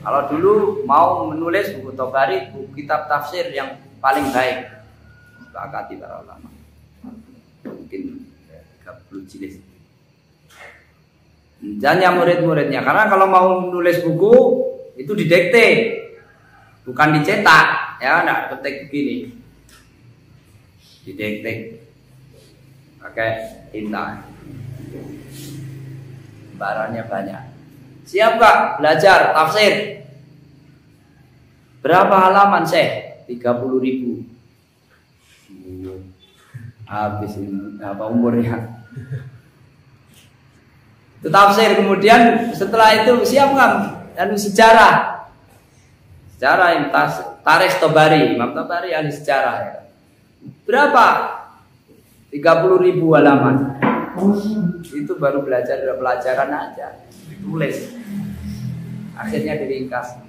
Kalau dulu mau menulis buku Tabari, buku kitab tafsir yang paling baik. disepakati para ulama. Mungkin 30 jilid. Hanya murid-muridnya, karena kalau mau nulis buku itu didikte, bukan dicetak, ya, enggak ketik begini, didikte pakai tinta, barangnya banyak. Siap Kak belajar tafsir? Berapa halaman Syekh? 30.000. Habis ini apa umurnya? Itu tafsir. Kemudian setelah itu siap kan? Dan sejarah yang Tarikh Tabari, Imam Tabari ahli sejarah ya. Berapa? 30.000 halaman. Itu baru belajar pelajaran aja, ditulis. Akhirnya diringkas.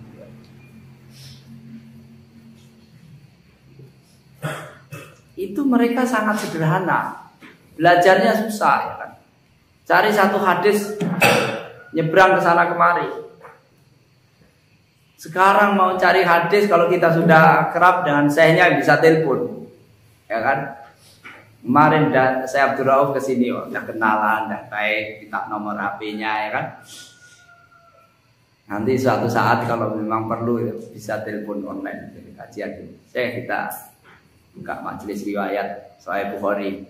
Itu mereka sangat sederhana. Belajarnya susah ya kan. Cari satu hadis nyebrang ke sana kemari. Sekarang mau cari hadis kalau kita sudah kerap dengan syekhnya bisa telepon. Ya kan? Kemarin saya Abdul Rauf ke sini, udah kenalan, udah baik, minta nomor HP-nya ya kan. Nanti suatu saat kalau memang perlu bisa telepon online jadi kajian. Kita buka majelis riwayat Sahih Bukhari.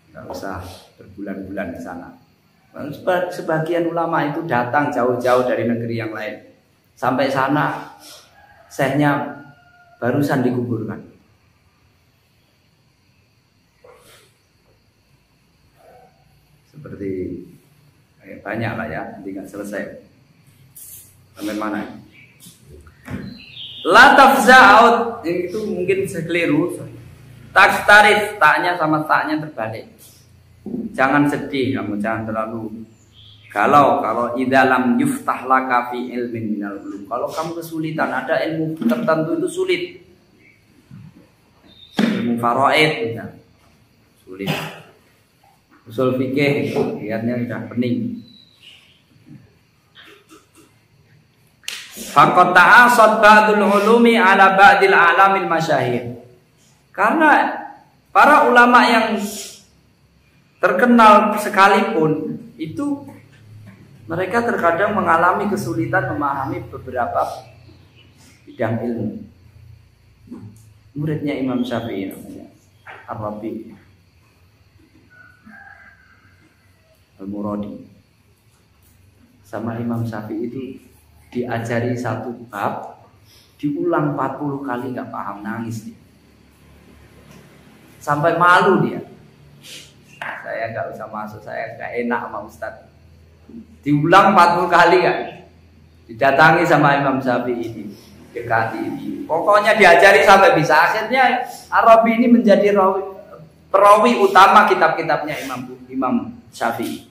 Nggak usah berbulan-bulan di sana. Sebagian ulama itu datang jauh-jauh dari negeri yang lain. Sampai sana, syekhnya barusan dikuburkan. Seperti banyak lah ya, nanti nggak selesai. Sampai mana? La tafza'ut, itu mungkin sekeliru. Takstarif, taknya sama taknya terbalik. Jangan sedih kamu, jangan terlalu galau kalau idalam yuftah laka fi ilmin minal ulum. Kalau kamu kesulitan, ada ilmu tertentu itu sulit. Ilmu faraid ya. Sulit. Usul fikih lihatnya sudah pening. Faqad ta'asad ba'dul ulumi ala ba'dil alamil masyahir. Karena para ulama yang terkenal sekalipun itu mereka terkadang mengalami kesulitan memahami beberapa bidang ilmu. Muridnya Imam Syafi'i namanya Ar-Rabi Al-Muradi. Sama Imam Syafi'i itu diajari satu bab, diulang 40 kali nggak paham, nangis dia. Sampai malu dia. Saya nggak usah masuk, saya nggak enak sama Ustadz. Diulang 40 kali kan. Didatangi sama Imam Syafi'i ini, dekati ini. Pokoknya diajari sampai bisa. Akhirnya Arabi ini menjadi perawi utama kitab-kitabnya Imam Syafi'i.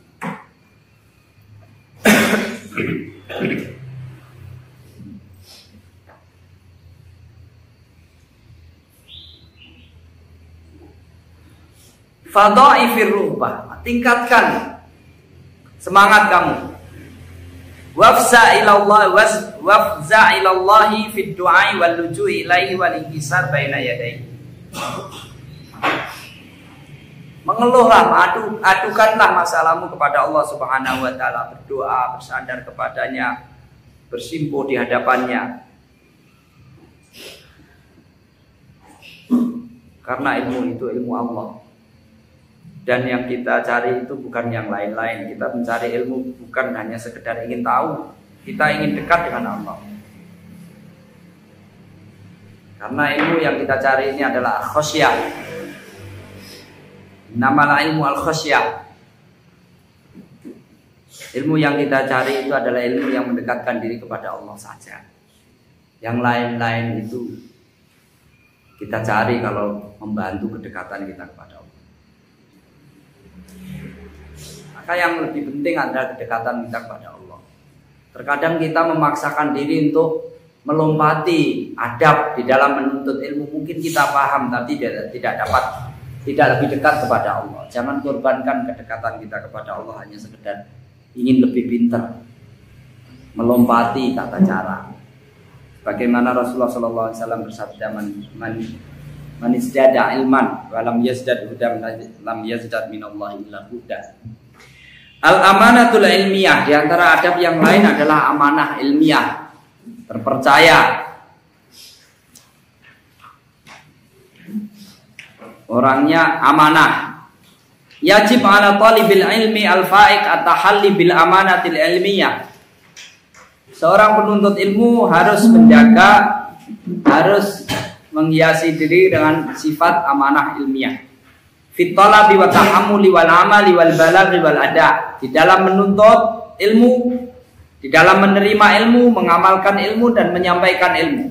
Fadha'ifir ruhbah, tingkatkan semangat kamu. Wafza ilallahi fid du'ai wal luju'i ilaihi wal inkisar baina yadayhi. Mengeluhlah, adukanlah masalahmu kepada Allah Subhanahu wa taala, berdoa, bersandar kepadanya, bersimpuh di hadapannya. Karena ilmu itu ilmu Allah. Dan yang kita cari itu bukan yang lain-lain. Kita mencari ilmu bukan hanya sekedar ingin tahu. Kita ingin dekat dengan Allah. Karena ilmu yang kita cari ini adalah al-khosyah. Nama ilmu al-khosyah. Ilmu yang kita cari itu adalah ilmu yang mendekatkan diri kepada Allah saja. Yang lain-lain itu kita cari kalau membantu kedekatan kita kepada Allah. Maka yang lebih penting adalah kedekatan kita kepada Allah. Terkadang kita memaksakan diri untuk melompati adab di dalam menuntut ilmu. Mungkin kita paham tapi tidak lebih dekat kepada Allah. Jangan korbankan kedekatan kita kepada Allah hanya sekedar ingin lebih pintar, melompati tata cara. Bagaimana Rasulullah SAW bersabda, man izdada ilman wa lam yazdad hudan lam yazdad minallahi illa huda. Al amanatul ilmiah, di antara adab yang lain adalah amanah ilmiah, terpercaya. Orangnya amanah. Yajib ala talibil ilmi al-fa'iq at-tahalli bil amanatil ilmiyah. Seorang penuntut ilmu harus menjaga, harus menghiasi diri dengan sifat amanah ilmiah. Fit talabi wa tahammuli wal amali wal balaghi wal ada. Di dalam menuntut ilmu, di dalam menerima ilmu, mengamalkan ilmu dan menyampaikan ilmu.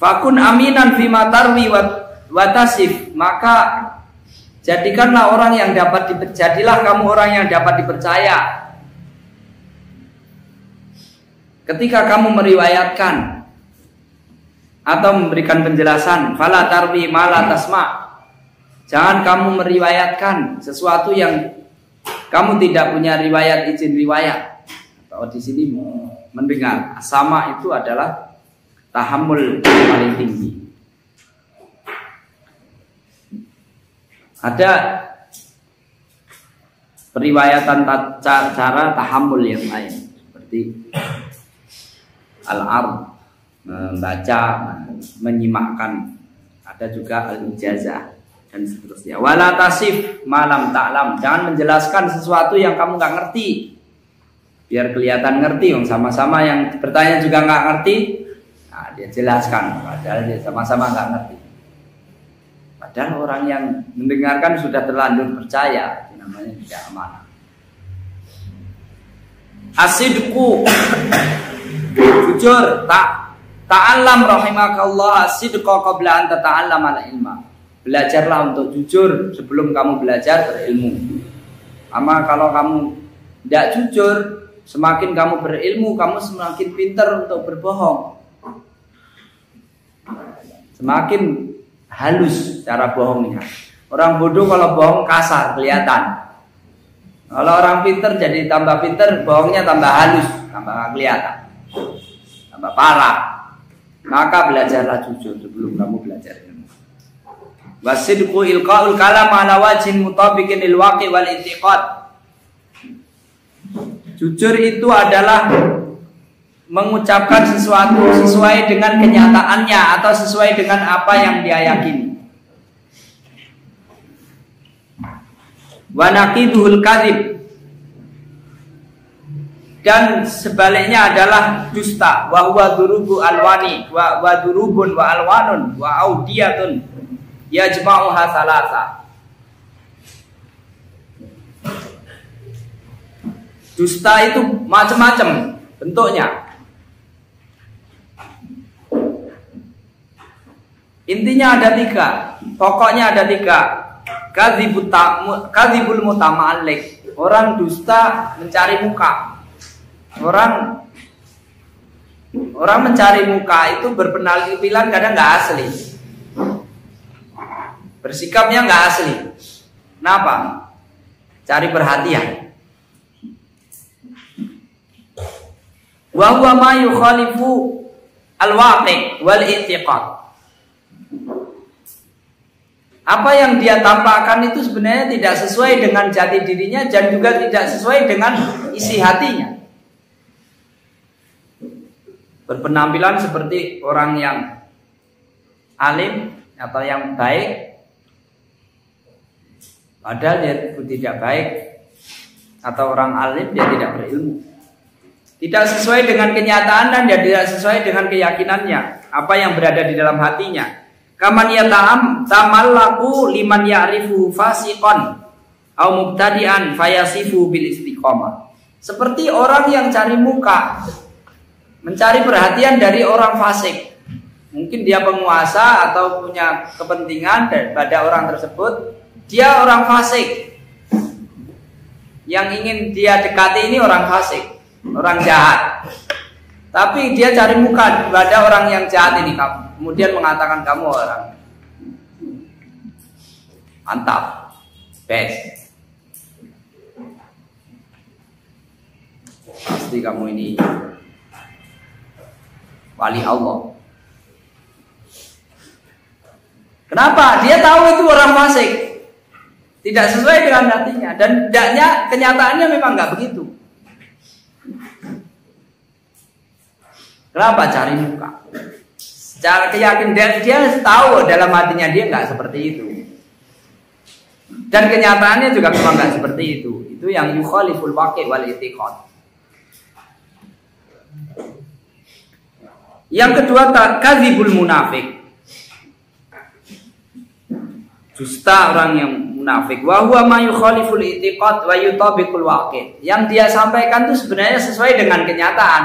Fakun aminan fima tarwi wa tasif, maka jadikanlah orang yang jadilah kamu orang yang dapat dipercaya. Ketika kamu meriwayatkan atau memberikan penjelasan, fala tarwi ma la tasma. Jangan kamu meriwayatkan sesuatu yang kamu tidak punya riwayat izin riwayat. Atau di sini mendengar. Sama itu adalah tahammul paling tinggi. Ada periwayatan cara tahammul yang lain, seperti al-ard, membaca, menyimakkan. Ada juga al-ijazah dan seterusnya. Wala tasif malam ta'lam, jangan menjelaskan sesuatu yang kamu nggak ngerti biar kelihatan ngerti. Sama-sama yang bertanya juga nggak ngerti, nah, dia jelaskan padahal dia sama-sama nggak ngerti. Padahal orang yang mendengarkan sudah terlanjur percaya, itu namanya tidak amanah. Asidku, jujur, ta'allam rahimakallah asidqa qabla an tata'allam al ilma. Belajarlah untuk jujur sebelum kamu belajar berilmu. Ama kalau kamu tidak jujur, semakin kamu berilmu, kamu semakin pintar untuk berbohong. Semakin halus cara bohongnya. Orang bodoh kalau bohong kasar, kelihatan. Kalau orang pintar jadi tambah pintar, bohongnya tambah halus, tambah kelihatan, tambah parah. Maka belajarlah jujur sebelum kamu belajar ilmu. Wasidqu ilqaul kalam ala wajhin mutabiqin lil waqi wal i'tiqad. Jujur itu adalah mengucapkan sesuatu sesuai dengan kenyataannya atau sesuai dengan apa yang dia yakini. Wa naqiduhul kadzib, dan sebaliknya adalah dusta. Wa huwa durubu alwani wa durubun wa alwanun wa audiyatun yajma'uha salasa. Dusta itu macam-macam bentuknya. Intinya ada tiga, pokoknya ada tiga. Kadzibul mutama'allik, orang dusta mencari muka. Orang mencari muka itu berpenampilan kadang nggak asli, bersikapnya nggak asli. Kenapa? Cari perhatian. Wa huwa ma yukhalifu al-waqi' wal i'tiqad. Apa yang dia tampakkan itu sebenarnya tidak sesuai dengan jati dirinya dan juga tidak sesuai dengan isi hatinya. Berpenampilan seperti orang yang alim atau yang baik, padahal dia tidak baik, atau orang alim dia tidak berilmu. Tidak sesuai dengan kenyataan dan dia tidak sesuai dengan keyakinannya, apa yang berada di dalam hatinya. Kaman yata'am tamallaku liman ya'rifu fasiqan au mubtadi'an fayasifu bil istiqamah. Seperti orang yang cari muka, mencari perhatian dari orang fasik. Mungkin dia penguasa atau punya kepentingan pada orang tersebut. Dia orang fasik. Yang ingin dia dekati ini orang fasik, orang jahat. Tapi dia cari muka pada orang yang jahat ini, kemudian mengatakan kamu orang mantap, best, pasti kamu ini wali Allah. Kenapa? Dia tahu itu orang fasik, tidak sesuai dengan hatinya, dan kenyataannya memang nggak begitu. Kenapa? Cari muka. Secara keyakinan dia tahu dalam hatinya dia nggak seperti itu. Dan kenyataannya juga memang nggak seperti itu. Itu yang yukhaliful waqi' wal i'tiqad. Yang kedua, kadzibul munafik. Dusta orang yang munafik. Wa huwa ma yukhaliful i'tiqad wa yutabiqul waqi'. Yang dia sampaikan itu sebenarnya sesuai dengan kenyataan,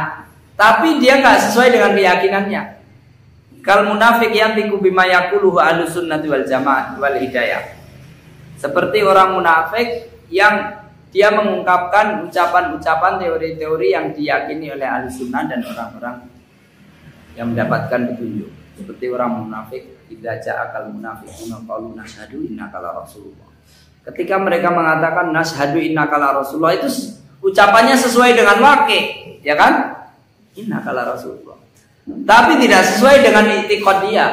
tapi dia nggak sesuai dengan keyakinannya. Kal munafik yang bima yaquluhu ahlus sunnati wal jamaah wal hidayah. Seperti orang munafik yang dia mengungkapkan ucapan-ucapan teori-teori yang diyakini oleh ahli sunnah dan orang-orang yang mendapatkan petunjuk. Seperti orang munafik, idza ja'akal munafiquna qalu nashhadu innaka la rasulullah. Ketika mereka mengatakan nashhadu innaka la rasulullah, itu ucapannya sesuai dengan waqi', ya kan? Innaka la rasulullah. Tapi tidak sesuai dengan i'tiqad dia.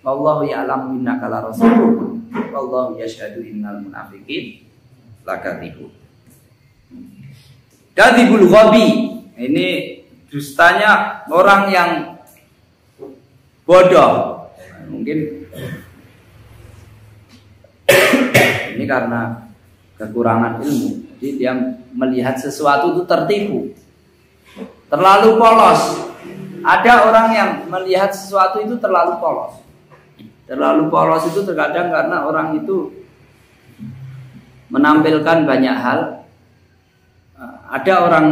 Wallahu ya'lamu innaka la rasulullah. Wallahu yashhadu innal munafiqin lakadzibun. Kadzibul ghabi. Ini dustanya orang yang bodoh. Mungkin ini karena kekurangan ilmu. Jadi dia melihat sesuatu itu tertipu. Terlalu polos. Ada orang yang melihat sesuatu itu terlalu polos. Terlalu polos itu terkadang karena orang itu menampilkan banyak hal. Ada orang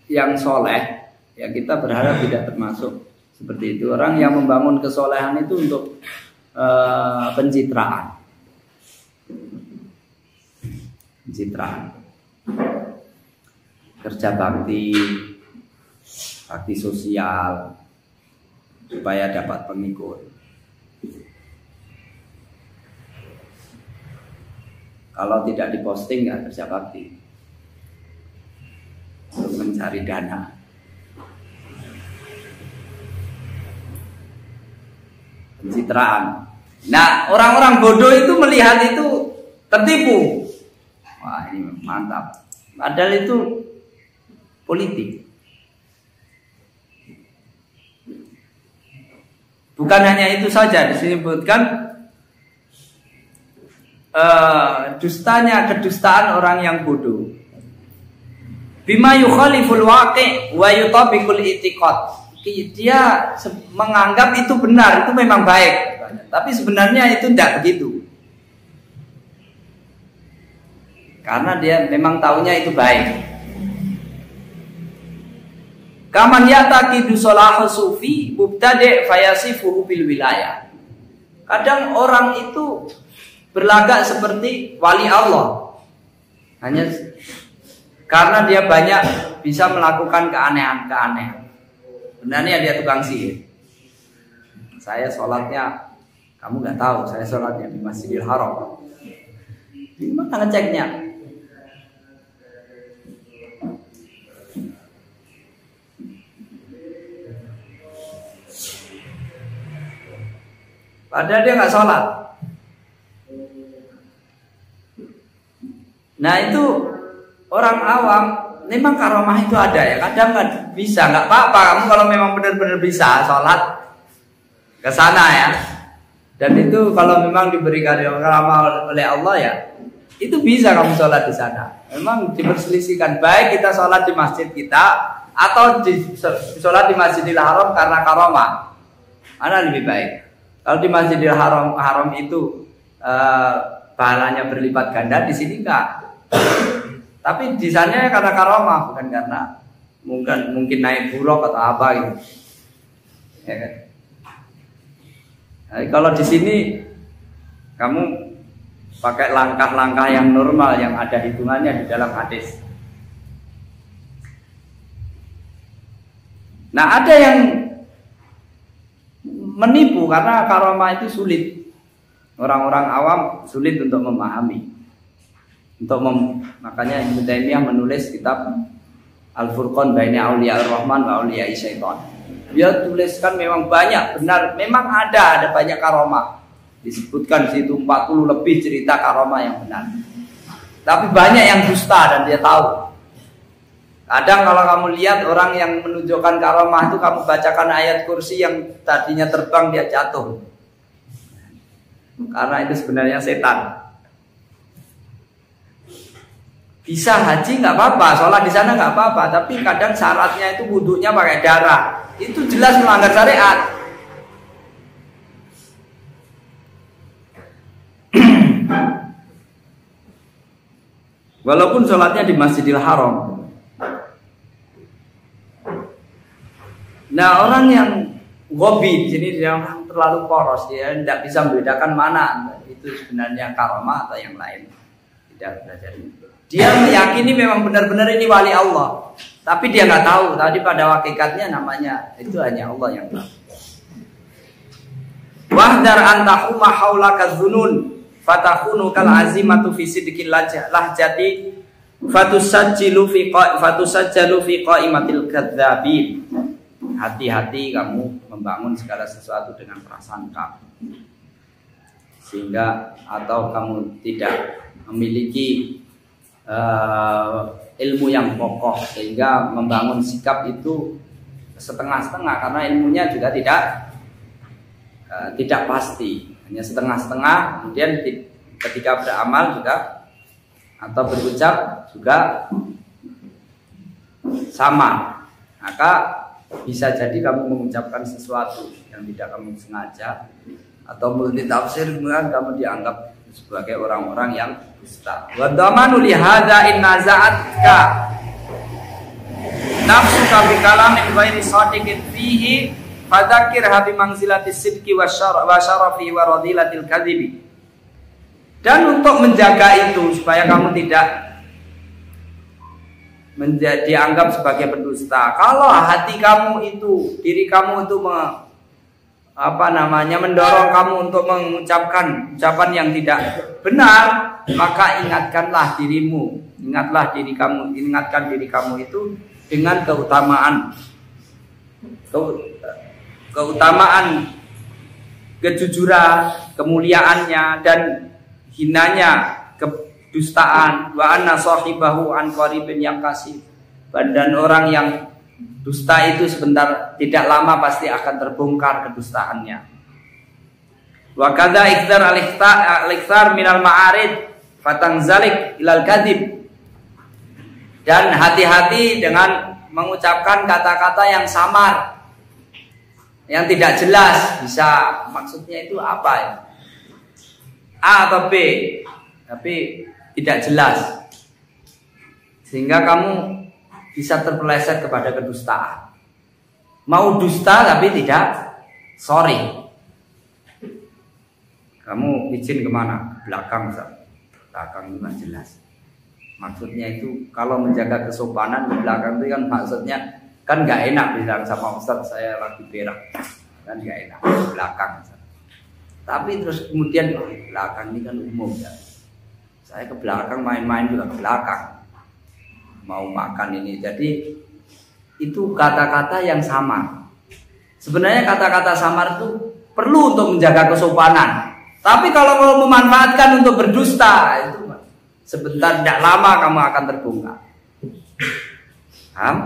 yang soleh, ya kita berharap tidak termasuk seperti itu. Orang yang membangun kesolehan itu untuk pencitraan, kerja bakti sosial supaya dapat pengikut. Kalau tidak diposting nggak kerja bakti, untuk mencari dana. Pencitraan. Nah, orang-orang bodoh itu melihat itu tertipu. Wah, ini mantap. Padahal itu politik. Bukan hanya itu saja, disebutkan kedustaan orang yang bodoh. Bima yukhaliful waqi' wa yutabiqul i'tiqad. Dia menganggap itu benar, itu memang baik, tapi sebenarnya itu tidak begitu. Karena dia memang taunya itu baik. Kaman yataqidu salahu sufi mubtadi' fayasifuhu bil wilayah. Kadang orang itu berlagak seperti wali Allah hanya karena dia banyak bisa melakukan keanehan-keanehan. Sebenarnya dia tukang sihir. Saya sholatnya, kamu nggak tahu, saya sholatnya di Masjidil Haram. Gimana ngeceknya? Padahal dia nggak sholat. Nah itu orang awam, memang karomah itu ada ya. Kadang nggak bisa, nggak apa-apa. Kamu kalau memang benar-benar bisa sholat ke sana ya. Dan itu kalau memang diberi karomah oleh Allah ya, itu bisa kamu sholat di sana. Memang diperselisihkan baik kita sholat di masjid kita atau sholat di Masjidil Haram karena karomah. Mana lebih baik? Kalau di Masjidil Haram itu pahalanya berlipat ganda, di sini enggak. Tapi di sana karena karomah, bukan karena mungkin naik buruk atau apa gitu. Ya kan? Nah, kalau di sini kamu pakai langkah-langkah yang normal yang ada hitungannya di dalam hadis. Nah, ada yang menipu karena karomah itu sulit. Orang-orang awam sulit untuk memahami. Makanya Ibnu Taimiyah menulis kitab Al-Furqan baina Auliya Ar-Rahman wa Auliya Syaitan. Dia tuliskan memang banyak, benar, memang ada banyak karomah. Disebutkan di situ 40 lebih cerita karomah yang benar. Tapi banyak yang dusta dan dia tahu. Kadang kalau kamu lihat orang yang menunjukkan karomah itu, kamu bacakan ayat kursi yang tadinya terbang dia jatuh. Karena itu sebenarnya setan. Bisa haji nggak apa-apa, sholat di sana nggak apa-apa, tapi kadang syaratnya itu wudhunya pakai darah. Itu jelas melanggar syariat. Walaupun sholatnya di Masjidil Haram. Nah, orang yang gobi, jadi dia orang terlalu poros, dia tidak bisa membedakan mana itu sebenarnya karomah atau yang lain. Tidak belajar itu. Dia meyakini memang benar-benar ini wali Allah, tapi dia nggak tahu. Tadi pada hakikatnya namanya itu hanya Allah yang tahu. Wahdar antahuma haulaka dzunun fatahunu kal azimatu fi sidqil lahjati fatusajjilu fi qaimatil kadzdzabin. Hati-hati kamu membangun segala sesuatu dengan prasangka, sehingga atau kamu tidak memiliki ilmu yang kokoh sehingga membangun sikap itu setengah-setengah, karena ilmunya juga tidak pasti, hanya setengah-setengah. Kemudian ketika beramal juga atau berucap juga sama, maka bisa jadi kamu mengucapkan sesuatu yang tidak kamu sengaja atau multi tafsir, kemudian kamu dianggap sebagai orang-orang yang dusta. Wa dhamanu li hadza in naza'atka nafsuka bi kalamin ghairi shadiqin fihi fadzakirha bi manzilati sidqi wa syarafi wa radilatil kadhibi. Dan untuk menjaga itu supaya kamu tidak dianggap sebagai pendusta. Kalau hati kamu itu, diri kamu itu mendorong kamu untuk mengucapkan ucapan yang tidak benar, maka ingatkan diri kamu itu dengan keutamaan kejujuran, kemuliaannya dan hinanya kedustaan. Wa anna sahibahu an qaribin yang kasih, dan orang yang dusta itu sebentar tidak lama pasti akan terbongkar kedustaannya. Wa kadza iktsar al-iktsar minal ma'arid fatanzalik ilal kadzib. Dan hati-hati dengan mengucapkan kata-kata yang samar, yang tidak jelas. Bisa maksudnya itu apa ya? A atau B, tapi tidak jelas, sehingga kamu bisa terpeleset kepada kedustaan. Mau dusta tapi tidak sorry. Kamu izin kemana? Ke belakang, belakang itu nggak jelas. Maksudnya itu kalau menjaga kesopanan di belakang itu kan maksudnya kan nggak enak bilang sama Ustaz saya lagi berak, kan nggak enak di belakang. Tapi terus kemudian belakang ini kan umum ya. Saya ke belakang main-main juga ke belakang. Mau makan ini. Jadi itu kata-kata yang samar. Sebenarnya kata-kata samar itu perlu untuk menjaga kesopanan. Tapi kalau memanfaatkan untuk berdusta, itu sebentar tidak lama kamu akan terbongkar. Paham?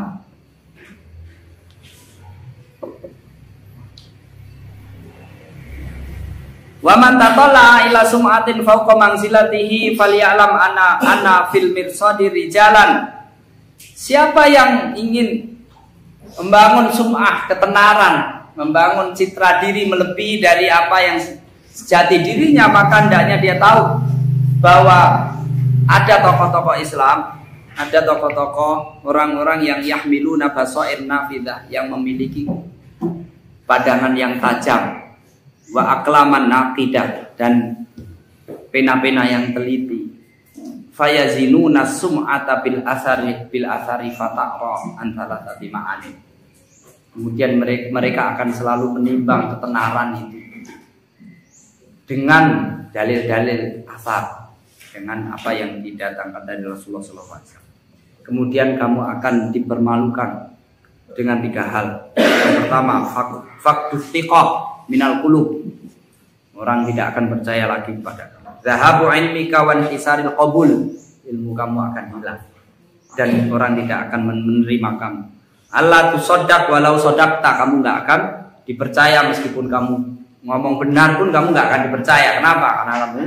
Wa man tatalla ila sum'atin fawqa manzilatihi falyalam ana fil mirsadi rijalan. Siapa yang ingin membangun sum'ah, ketenaran, membangun citra diri melebihi dari apa yang sejati dirinya, maka hendaknya dia tahu bahwa ada tokoh-tokoh Islam, ada tokoh-tokoh orang-orang yang yahmiluna basair nafidah, yang memiliki pandangan yang tajam, wa aklaman naqidah, dan pena-pena yang teliti. Fayazinuna sum'ata bil asari fataqra antara tadi ma'ani. Kemudian mereka akan selalu menimbang ketenaran itu dengan dalil-dalil asar, dengan apa yang didatangkan dari Rasulullah SAW. Kemudian kamu akan dipermalukan dengan 3 hal. Yang pertama, faqdus thiqah minal qulub. Orang tidak akan percaya lagi kepada kamu. Zahabu ilmika wa inhisaril qabul. Ilmu kamu akan hilang dan orang tidak akan menerima kamu. Allah tusaddaq walau sadaqta, kamu nggak akan dipercaya meskipun kamu ngomong benar pun kamu nggak akan dipercaya. Kenapa? Karena kamu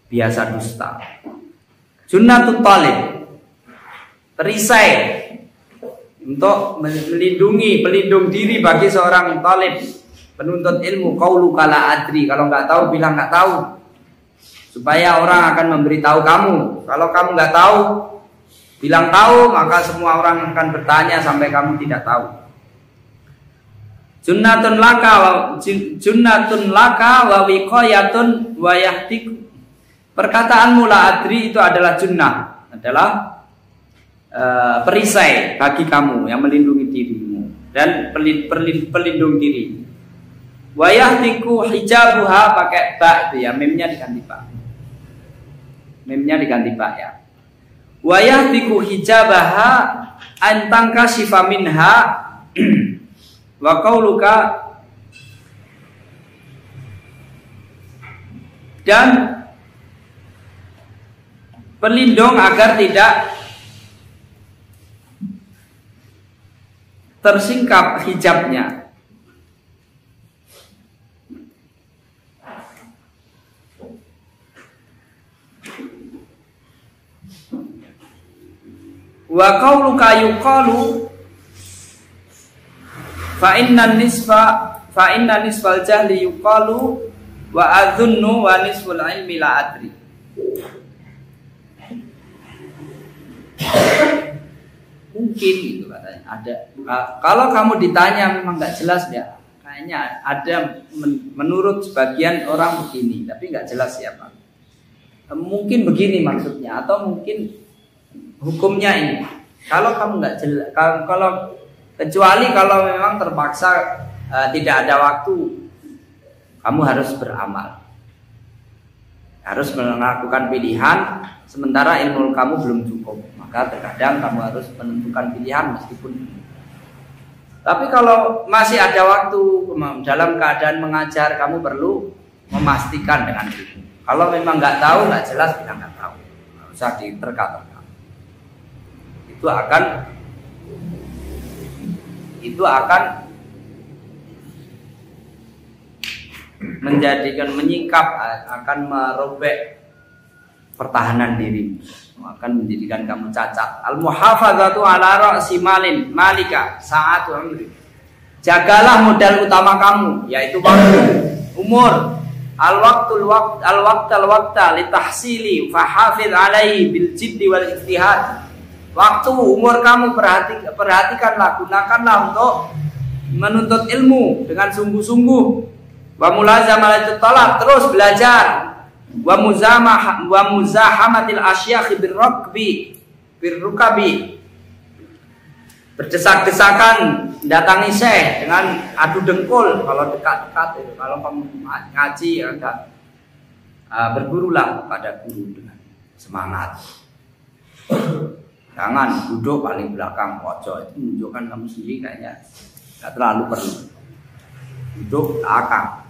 biasa dusta. Sunnatut talib, perisai untuk melindungi, pelindung diri bagi seorang talib, penuntut ilmu. Qaulu kala adri, kalau nggak tahu bilang nggak tahu, supaya orang akan memberitahu kamu. Kalau kamu nggak tahu, bilang tahu, maka semua orang akan bertanya sampai kamu tidak tahu. Junnatun laka wa wiqayatun wa yahtik. Perkataanmu la adri itu adalah junnah, adalah perisai bagi kamu yang melindungi dirimu dan pelindung diri. Wa yahtiku hijabuha, pakai ba itu ya, memnya diganti ba. Memnya diganti ba ya. Wa yahtiku hijabaha antangka sifa minha wa qauluka, dan pelindung agar tidak tersingkap hijabnya. Wa qauluka yuqalu fa inna nisfal jahli yuqalu wa adhunnu wa nisful ilmi la adri. Mungkin gitu katanya ada. Kalau kamu ditanya memang nggak jelas ya, kayaknya ada menurut sebagian orang begini, tapi nggak jelas siapa. Mungkin begini maksudnya, atau mungkin hukumnya ini. Kalau kamu nggak jelas, kalau kecuali kalau memang terpaksa tidak ada waktu, kamu harus beramal, harus melakukan pilihan. Sementara ilmu kamu belum cukup, maka terkadang kamu harus menentukan pilihan meskipun. Tapi kalau masih ada waktu dalam keadaan mengajar, kamu perlu memastikan dengan itu. Kalau memang nggak tahu, nggak jelas, bilang nggak tahu, nggak usah diterka-terka. Itu akan menjadikan menyingkap, akan merobek pertahanan diri, akan menjadikan kamu cacat. Al-muhafazatu ala ra'si malin malika sa'atu umri. Jagalah modal utama kamu, yaitu waktu, umur. Al-waqta litahsili fahafiz alaihi bil jiddi wal ijtihad. Waktu, umur kamu perhatikanlah, gunakanlah untuk menuntut ilmu dengan sungguh-sungguh. Wa mulazamatul talab, terus belajar. Wa muzahamatil asyakhi birrukabi, berdesak-desakan datangi syekh dengan adu dengkul. Kalau dekat-dekat itu, kalau kamu ngaji agak bergurulah pada guru dengan semangat. Jangan duduk paling belakang pojok, itu menunjukkan kamu sendiri kayaknya nggak terlalu perlu. Duduk belakang.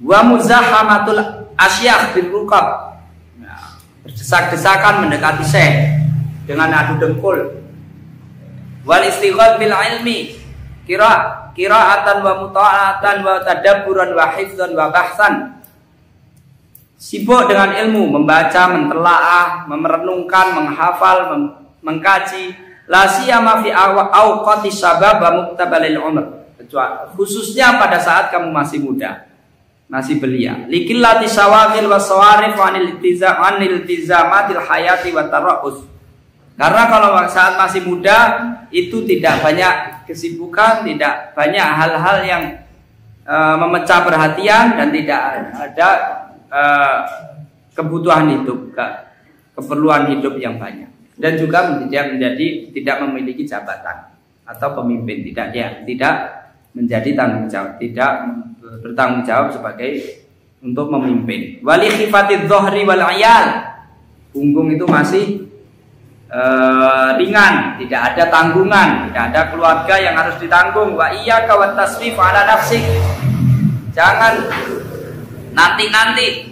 Wa muzahamatul asyakh birrukab, berdesak-desakan mendekati syekh dengan adu dengkul. Wal istighal bil ilmi, qira'atan wa muta'atan wa tadabburan wa hifdzan wa bahsan. Sibuk dengan ilmu, membaca, mentelaah, merenungkan, menghafal, mengkaji. La siyama fi awqati syabab wa muqtabalil umr, khususnya pada saat kamu masih muda, masih belia. Likillati syawaghil wasawarif anil iltizamatil hayati wa tarabus. Karena kalau saat masih muda itu tidak banyak kesibukan, tidak banyak hal-hal yang memecah perhatian, dan tidak ada kebutuhan hidup, keperluan hidup yang banyak, dan juga tidak memiliki jabatan atau pemimpin, tidak menjadi tanggung jawab, tidak bertanggung jawab sebagai untuk memimpin. Wali khifatidz dhahri wal ayal, punggung itu masih ringan, tidak ada tanggungan, tidak ada keluarga yang harus ditanggung. Wa iyyaka wat taswif ala nafsik. Jangan nanti-nanti.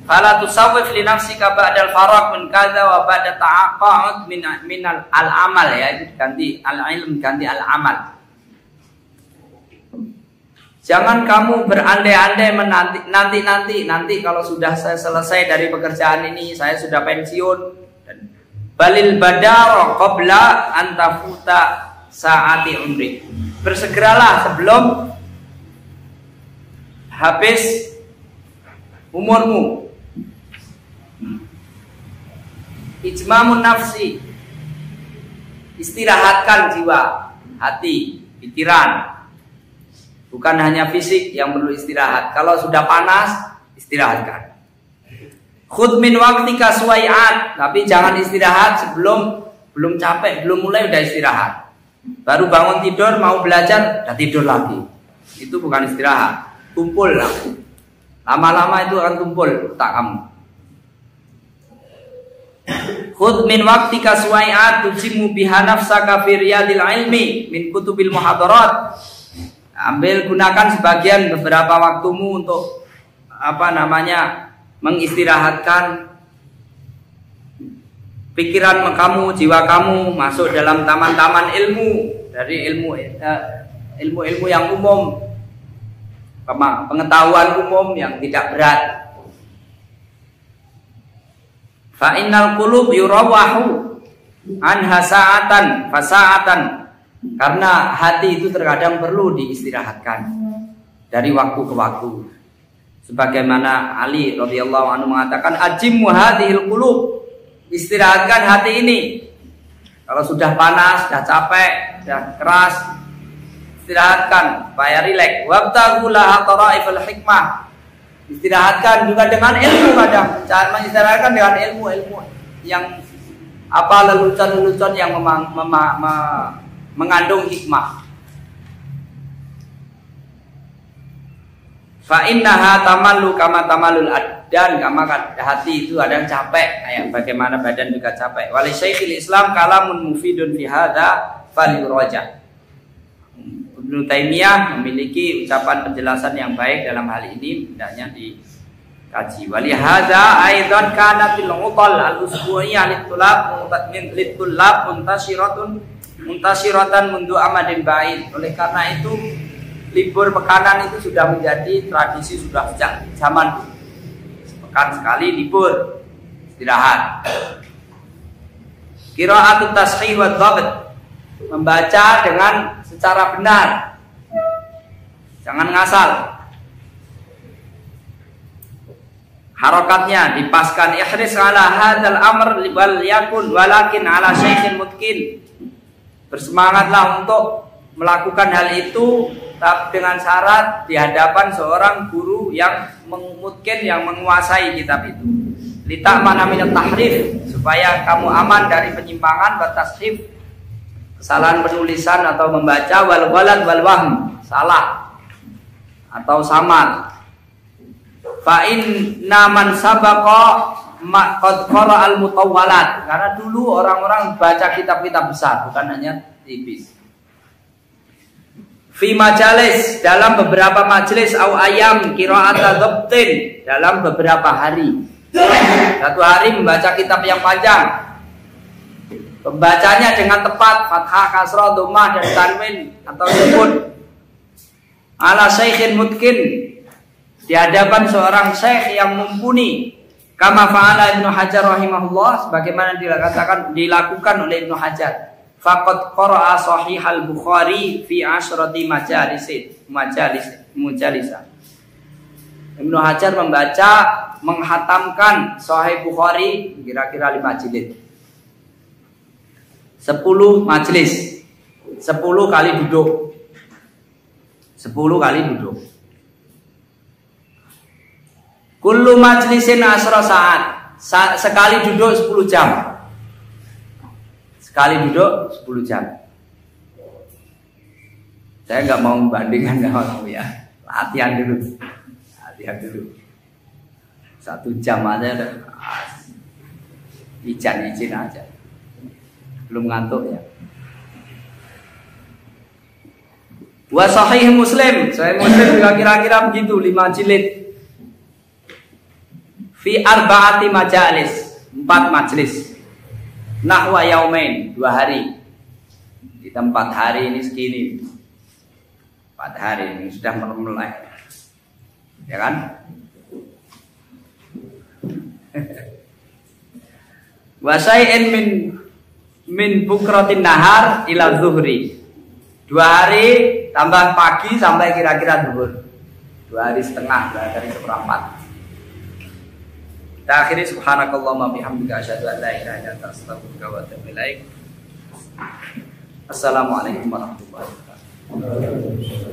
Fala tusawwif li nafsika ba'dal faraq min kadza wa ba'da ta'aqud min al-amal, ya, itu ganti al-ilm, ganti al-amal. Jangan kamu berandai-andai nanti kalau sudah saya selesai dari pekerjaan ini, saya sudah pensiun. Balil badar qabla an tafuta saati umri. Bersegeralah sebelum habis umurmu. Ijmamun nafsi, istirahatkan jiwa, hati, pikiran. Bukan hanya fisik yang perlu istirahat. Kalau sudah panas, istirahatkan. Khud min waqtika suwai'at, tapi jangan istirahat sebelum belum capek, belum mulai udah istirahat. Baru bangun tidur mau belajar, udah tidur lagi. Itu bukan istirahat, tumpul lah. Lama-lama itu akan tumpul otak kamu. Khud min waqtika suwai'at tujimu biha nafsaka fi riyadil ilmi min kutubil muhadarat. Ambil, gunakan sebagian beberapa waktumu untuk mengistirahatkan pikiran kamu, jiwa kamu masuk dalam taman-taman ilmu, dari ilmu yang umum, pengetahuan umum yang tidak berat. Fa innal qulub yurawahu anha sa'atan fasa'atan. Karena hati itu terkadang perlu diistirahatkan dari waktu ke waktu. Sebagaimana Ali radhiyallahu anhu mengatakan, ajimmu hadhil qulub, istirahatkan hati ini. Kalau sudah panas, sudah capek, sudah keras, istirahatkan supaya rileks. Wabtaghu laha taraifal hikmah. Istirahatkan juga dengan ilmu kadang. Cara mengistirahatkan dengan ilmu yang lelucon-lelucon yang mengandung hikmah. Fa innaha tamallu kama tamallul adan, kama hati itu ada yang capek, kayak bagaimana badan juga capek. Wali Syekhul Islam kalamun mufidun fi hadza falyuraja. Ibnu Taimiyah memiliki ucapan penjelasan yang baik dalam hal ini, hendaknya dikaji. Wali hadza aidan kana fil utal al-usbu'iyah litulab muntasiratan mundu amadin ba'id. Oleh karena itu libur pekanan itu sudah menjadi tradisi sudah sejak zaman sepekan sekali libur istirahat. Qira'atut tashih wa dhabt, membaca dengan secara benar, jangan ngasal. Harokatnya dipaskan. Ihris ala hadzal amr wal yakun walakin ala syaikhin mutqin. Bersemangatlah untuk melakukan hal itu, tapi dengan syarat di hadapan seorang guru yang mungkin yang menguasai kitab itu. Litamana minat tahrif, supaya kamu aman dari penyimpangan, batasrif, kesalahan penulisan atau membaca, wal ghalat wal wahm, salah atau samar. Fa inna man sabaqa qad qara al mutawwalat, karena dulu orang-orang baca kitab-kitab besar, bukan hanya tipis. Fi majalis, dalam beberapa majelis, au ayam qira'at dhabtin, dalam beberapa hari. Satu hari membaca kitab yang panjang, pembacanya dengan tepat, fathah, kasrah, dhammah dan tanwin atau sukun. Ala syaikhin mutqin, di hadapan seorang syekh yang mumpuni. Kama fa'ala Ibnu Hajar rahimahullah, sebagaimana dilakukan oleh Ibnu Hajar. Faqad qara'a sahih al-Bukhari fi 'ashrati majalisa. Ibnu Hajar membaca, menghatamkan Sahih Bukhari kira-kira 5 jilid. 10 majelis, 10 kali duduk. 10 kali duduk. Kullu majlisin asra saat. Sekali duduk 10 jam. Sekali duduk 10 jam. Saya nggak mau membandingkan sama kamu ya. Latihan dulu. 1 jam aja. Izin aja. Belum ngantuk ya. Wa sahih Muslim, saya Muslim juga kira-kira begitu 5 jilid. Fi arba'ati majalis, 4 majlis. Nahwa yaumain, 2 hari. Di tempat hari ini segini. 4 hari ini sudah melek. Ya kan? Wa syai'in min bukratin nahar ila zuhri. 2 hari tambah pagi sampai kira-kira zuhur. 2 hari setengah, 2 hari seperempat. Kita akhiri subhanakallahumma bihamdika asyhadu an la ilaha illa anta astaghfiruka wa atubu ilaik. Assalamualaikum warahmatullahi wabarakatuh.